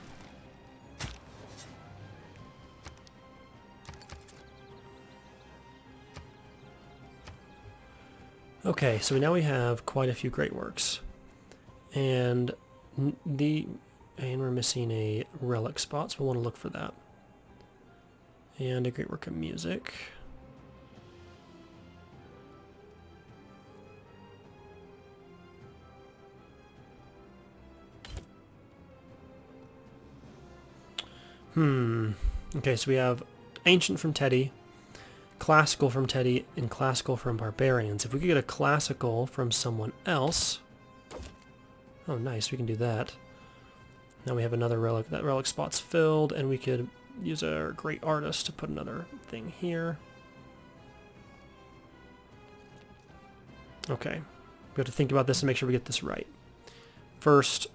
Okay, so now we have quite a few great works. And we're missing a relic spot, so we'll want to look for that. And a great work of music. Okay, so we have Ancient from Teddy, Classical from Teddy, and Classical from Barbarians. If we could get a Classical from someone else... Oh, nice, we can do that. Now we have another relic. That relic spot's filled, and we could use our great artist to put another thing here. Okay, we have to think about this and make sure we get this right. First,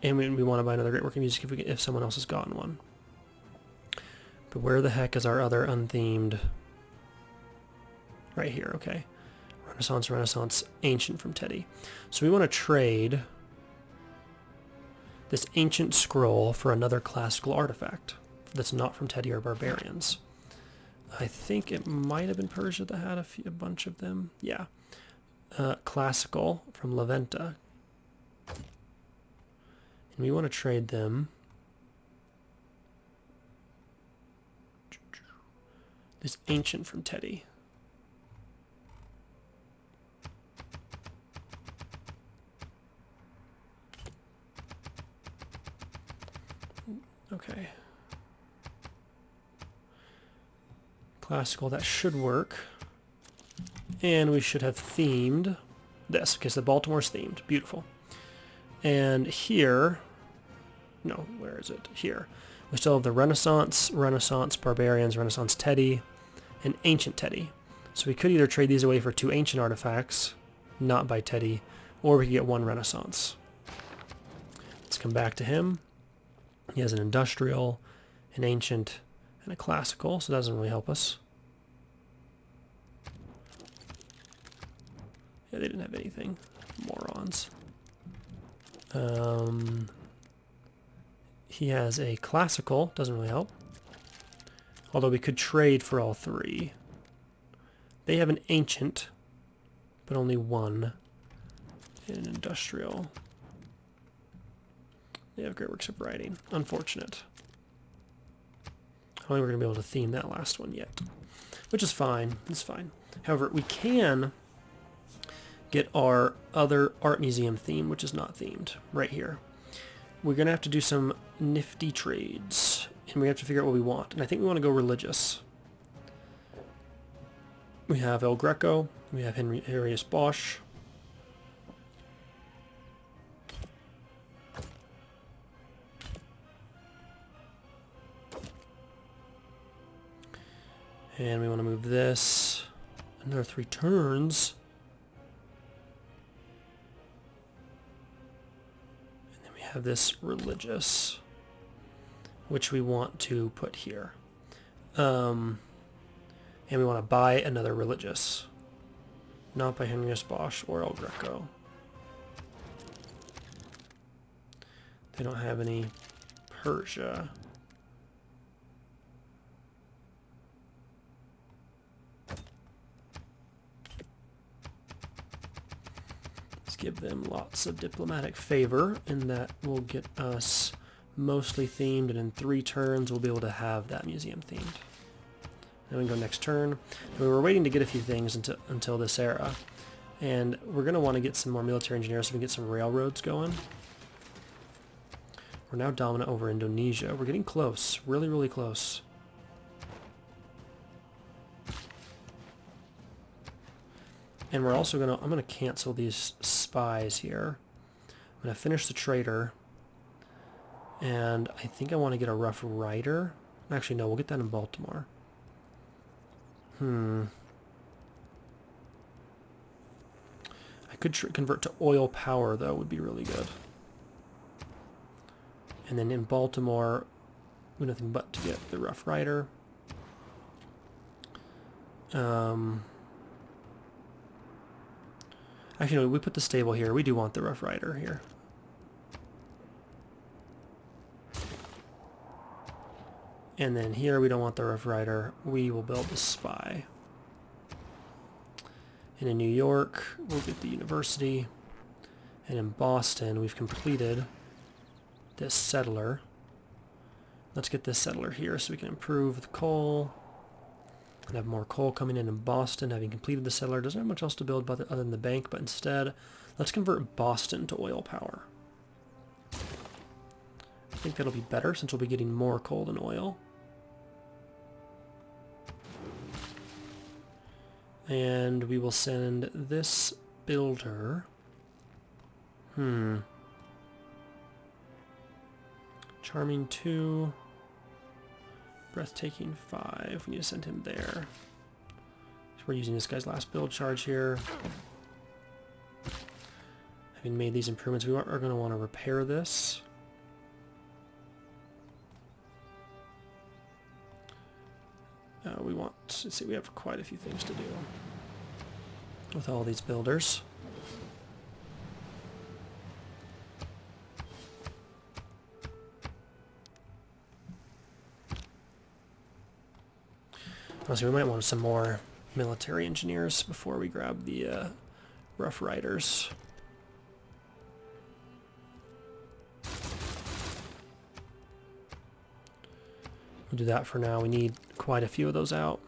and we want to buy another great work of music if someone else has gotten one. But where the heck is our other unthemed... Right here, okay. Renaissance, Ancient from Teddy. So we want to trade this ancient scroll for another classical artifact that's not from Teddy or Barbarians. I think it might have been Persia that had a bunch of them. Yeah. Classical from Leventa. And we want to trade them. This ancient from Teddy. Okay. Classical, that should work. And we should have themed this, because the Baltimore's themed. Beautiful. And here, no, where is it? Here. We still have the Renaissance, Barbarians, Renaissance Teddy, and Ancient Teddy. So we could either trade these away for 2 ancient artifacts, not by Teddy, or we could get 1 Renaissance. Let's come back to him. He has an industrial, an ancient, and a classical, so that doesn't really help us. Yeah, they didn't have anything. Morons. He has a classical, doesn't really help. Although we could trade for all 3. They have an ancient, but only 1. And an industrial. They have great works of writing. Unfortunate. I don't think we're going to be able to theme that last one yet. Which is fine. It's fine. However, we can get our other art museum theme, which is not themed, right here. We're going to have to do some nifty trades. And we have to figure out what we want. And I think we want to go religious. We have El Greco. We have Henrius Bosch. And we want to move this another 3 turns. And then we have this religious, which we want to put here. And we want to buy another religious. Not by Henrius Bosch or El Greco. They don't have any Persia. Let's give them lots of diplomatic favor, and that will get us mostly themed, and in 3 turns we'll be able to have that museum themed. Then we can go next turn. And we were waiting to get a few things until this era, and we're going to want to get some more military engineers so we can get some railroads going. We're now dominant over Indonesia. We're getting close, really, really close. And we're also going to, I'm going to cancel these spies here. I'm going to finish the trader. And I think I want to get a Rough Rider. Actually, no, we'll get that in Baltimore. I could convert to oil power, though, would be really good. And then in Baltimore, we have nothing but to get the Rough Rider. Actually, no, we put the stable here. We do want the Rough Rider here. And then here we don't want the Rough Rider. We will build the spy. And in New York, we'll get the university. And in Boston, we've completed this settler. Let's get this settler here so we can improve the coal. And have more coal coming in Boston, having completed the settler. Doesn't have much else to build other than the bank, but instead, let's convert Boston to oil power. I think that'll be better since we'll be getting more coal than oil. And we will send this builder. Charming 2. Breathtaking 5. We need to send him there. So we're using this guy's last build charge here. Having made these improvements, we are going to want to repair this. We want, let's see, we have quite a few things to do with all these builders. So we might want some more military engineers before we grab the Rough Riders. We'll do that for now. We need quite a few of those out.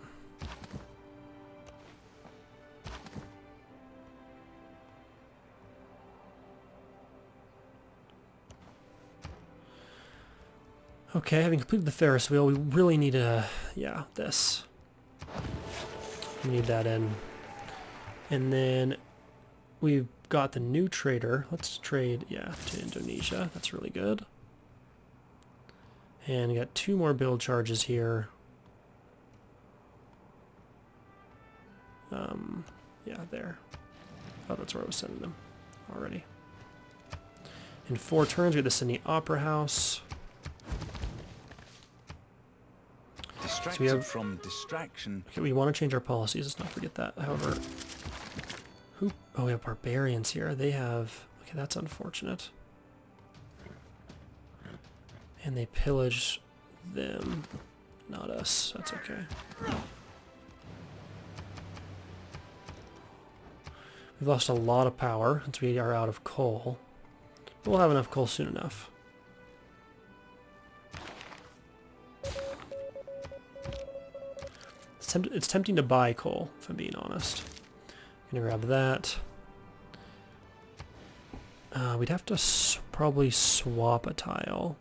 Okay, having completed the Ferris wheel, we really need a, this. We need that in. And then we've got the new trader. Let's trade, to Indonesia. That's really good. And we got 2 more build charges here. There. Oh, that's where I was sending them already. In 4 turns, we have the Sydney Opera House. Distracted from distraction. Okay, we want to change our policies. Let's not forget that. However, oh, we have barbarians here. They have... Okay, that's unfortunate. And they pillage them, not us. That's okay. We've lost a lot of power since we are out of coal. But we'll have enough coal soon enough. It's tempting to buy coal, if I'm being honest. I'm gonna grab that. We'd have to probably swap a tile.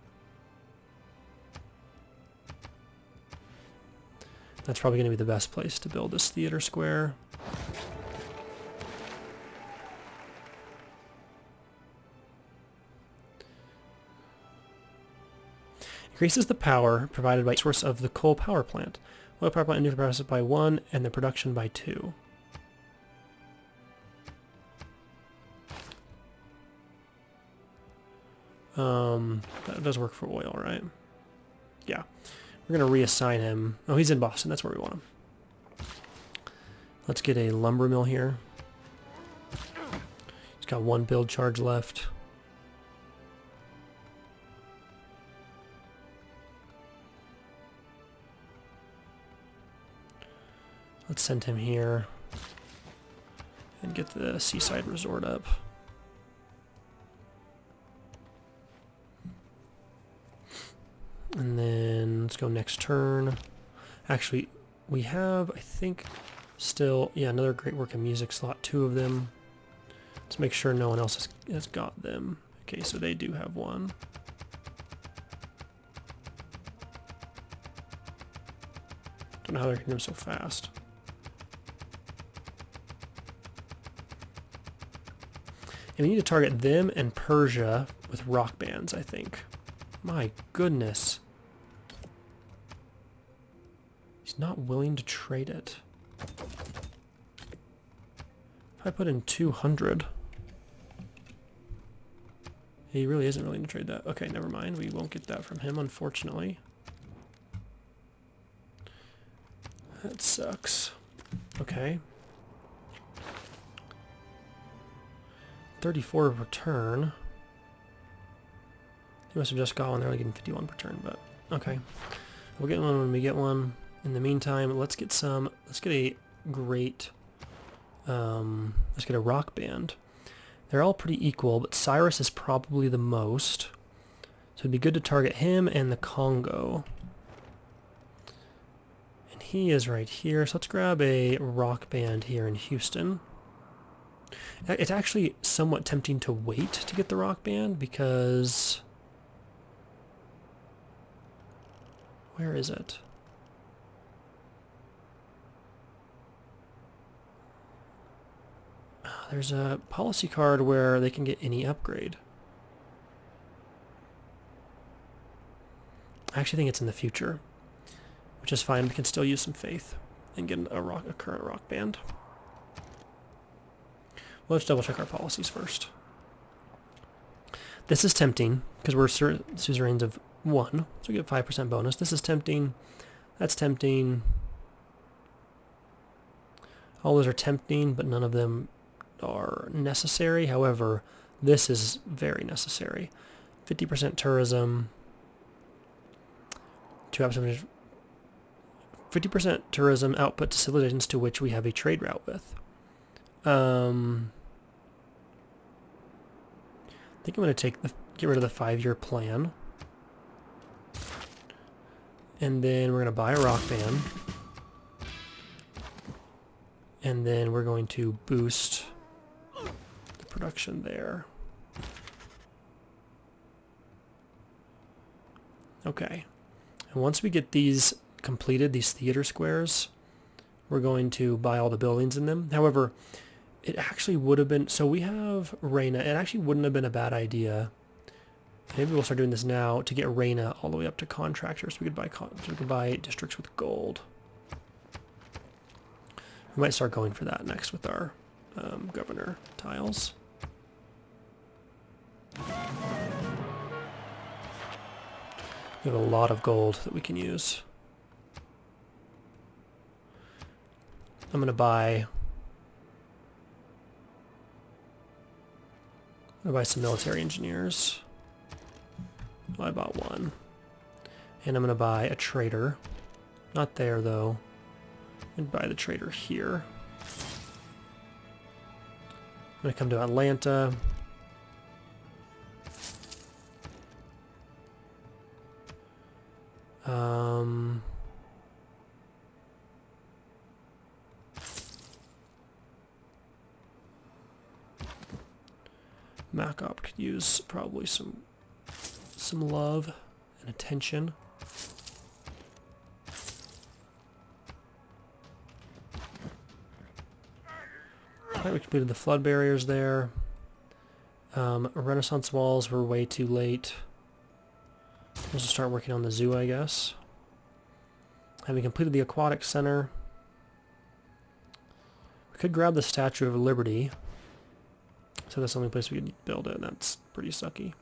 That's probably going to be the best place to build this theater square. Increases the power provided by source of the coal power plant. Oil power plant and nuclear power plants by 1, and the production by 2. That does work for oil, right? Yeah. We're going to reassign him. Oh, he's in Boston. That's where we want him. Let's get a lumber mill here. He's got 1 build charge left. Let's send him here and get the seaside resort up. And then let's go next turn. Actually, we have, I think, still, yeah, another great work of music slot, 2 of them. Let's make sure no one else has got them. Okay, so they do have 1. Don't know how they're getting them so fast. And we need to target them and Persia with rock bands, I think. My goodness. He's not willing to trade it. If I put in 200... He really isn't willing to trade that. Okay, never mind. We won't get that from him, unfortunately. That sucks. Okay. 34 return. He must have just got one. They're only getting 51 per turn, but okay. We'll get one when we get one. In the meantime, let's get a great, let's get a rock band. They're all pretty equal, but Cyrus is probably the most. So it'd be good to target him and the Congo. And he is right here, so let's grab a rock band here in Houston. It's actually somewhat tempting to wait to get the rock band because... Where is it? There's a policy card where they can get any upgrade. I actually think it's in the future, which is fine. We can still use some faith and get a current rock band. Well, let's double check our policies first. This is tempting because we're suzerains of 1, so we get 5% bonus. This is tempting. That's tempting. All those are tempting, but none of them are necessary. However, this is very necessary. 50% tourism. 50% tourism output to civilizations to which we have a trade route with. I think I'm going to get rid of the 5-year plan. And then we're going to buy a rock band. And then we're going to boost the production there. Okay. And once we get these completed, these theater squares, we're going to buy all the buildings in them. However, it actually would have been... So we have Reina. It actually wouldn't have been a bad idea. Maybe we'll start doing this now to get Reina all the way up to contractors. We could buy districts with gold. We might start going for that next with our governor tiles. We have a lot of gold that we can use. I'm going to buy some military engineers. Well, I bought 1. And I'm going to buy a trader. Not there, though. And buy the trader here. I'm going to come to Atlanta. Macop could use probably some love and attention. Alright, we completed the flood barriers there. Renaissance walls were way too late. We'll just start working on the zoo, I guess. Having completed the aquatic center, we could grab the Statue of Liberty. So that's the only place we could build it, and that's pretty sucky.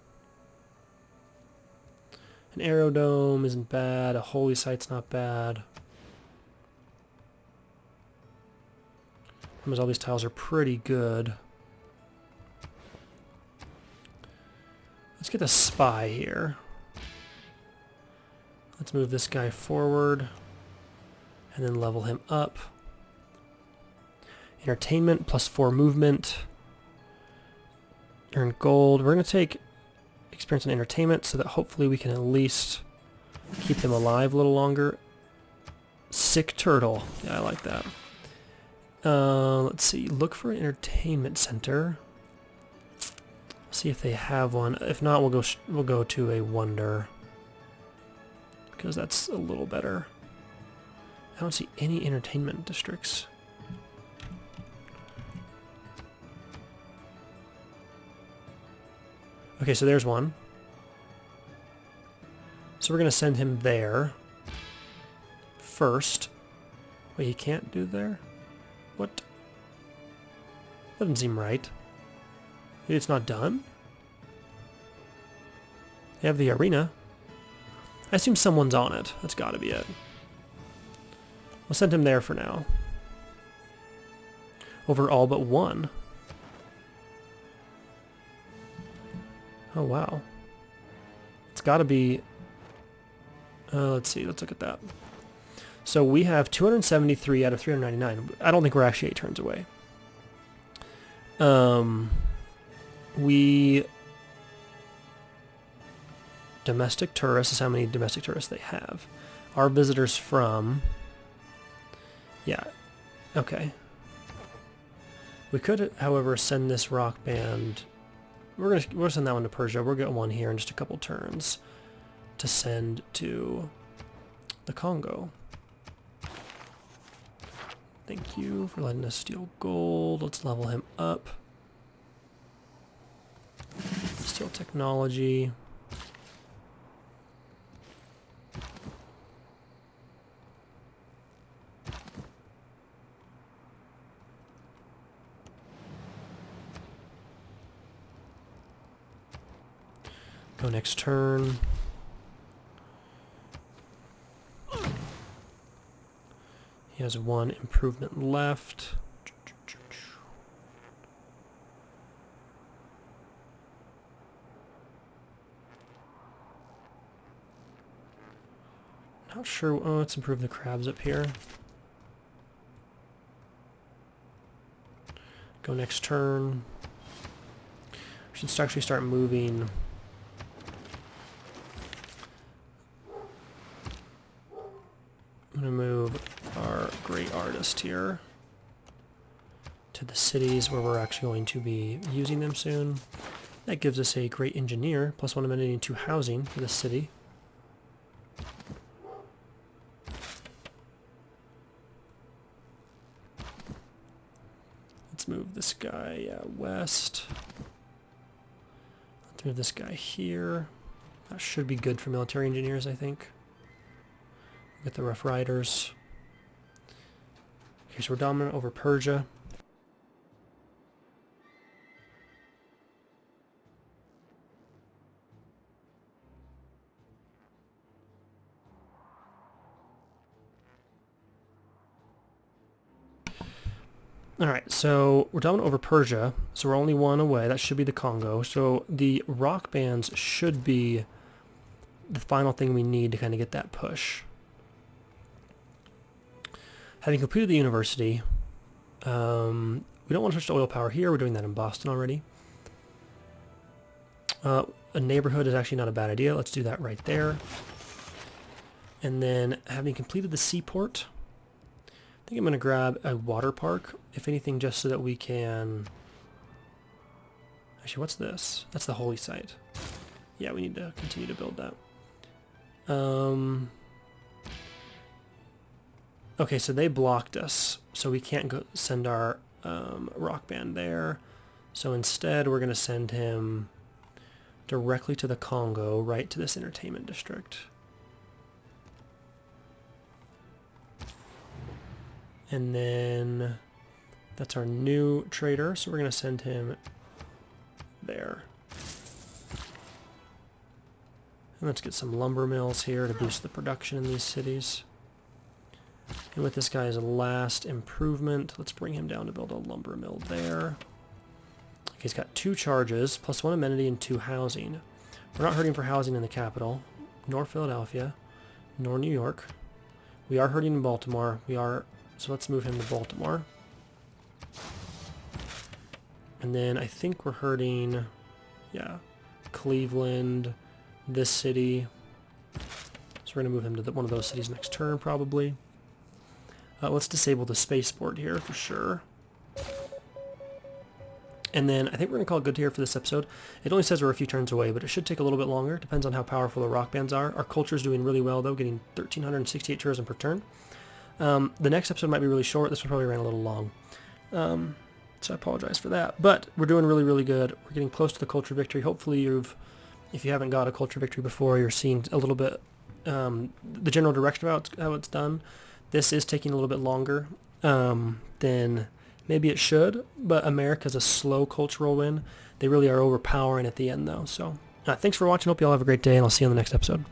An aerodome isn't bad. A holy site's not bad. All these tiles are pretty good. Let's get the spy here. Let's move this guy forward and then level him up. Entertainment +4 movement. Earn gold. We're going to take experience in entertainment so that hopefully we can at least keep them alive a little longer. Sick turtle. Yeah, I like that. Let's see. Look for an entertainment center. See if they have one. If not, we'll go to a wonder because that's a little better. I don't see any entertainment districts. Okay, so there's one. So we're gonna send him there first. Wait, he can't do there? What? Doesn't seem right. Maybe it's not done? They have the arena. I assume someone's on it. That's gotta be it. We'll send him there for now. Over all but one. Oh, wow. It's gotta be... let's see, let's look at that. So we have 273 out of 399. I don't think we're actually 8 turns away. Domestic tourists is how many domestic tourists they have. Our visitors from... Yeah, okay. We could, however, send this rock band... We'll send that one to Persia. We'll get one here in just a couple turns to send to the Congo. Thank you for letting us steal gold. Let's level him up. Steal technology. Go next turn. He has one improvement left. Not sure. Oh, let's improve the crabs up here. Go next turn. We should actually start moving. I'm going to move our great artist here to the cities where we're actually going to be using them soon. That gives us a great engineer, +1 amenity and 2 housing for the city. Let's move this guy west. Let's move this guy here. That should be good for military engineers, I think. Get the Rough Riders. Okay, so we're dominant over Persia. Alright, so we're dominant over Persia, so we're only one away. That should be the Congo. So the rock bands should be the final thing we need to kind of get that push. Having completed the university, we don't want to switch to oil power here. We're doing that in Boston already. A neighborhood is actually not a bad idea. Let's do that right there. And then, having completed the seaport, I think I'm going to grab a water park, if anything, just so that we can... Actually, what's this? That's the holy site. Yeah, we need to continue to build that. Okay, so they blocked us, so we can't go send our rock band there. So instead, we're going to send him directly to the Congo, right to this entertainment district. And then that's our new trader, so we're going to send him there. And let's get some lumber mills here to boost the production in these cities. And with this guy's last improvement, let's bring him down to build a lumber mill there. Okay, he's got 2 charges, plus 1 amenity and 2 housing. We're not hurting for housing in the capital, nor Philadelphia, nor New York. We are hurting in Baltimore. So let's move him to Baltimore. And then I think we're hurting, yeah, Cleveland, this city. So we're going to move him to one of those cities next turn, probably. Let's disable the spaceport here for sure. And then I think we're going to call it good here for this episode. It only says we're a few turns away, but it should take a little bit longer. Depends on how powerful the rock bands are. Our culture's doing really well, though, getting 1,368 tourism per turn. The next episode might be really short. This one probably ran a little long. So I apologize for that. But we're doing really, really good. We're getting close to the culture victory. Hopefully if you haven't got a culture victory before, you're seeing a little bit the general direction of how it's done. This is taking a little bit longer than maybe it should, but America's a slow cultural win. They really are overpowering at the end, though. So thanks for watching. Hope you all have a great day, and I'll see you on the next episode.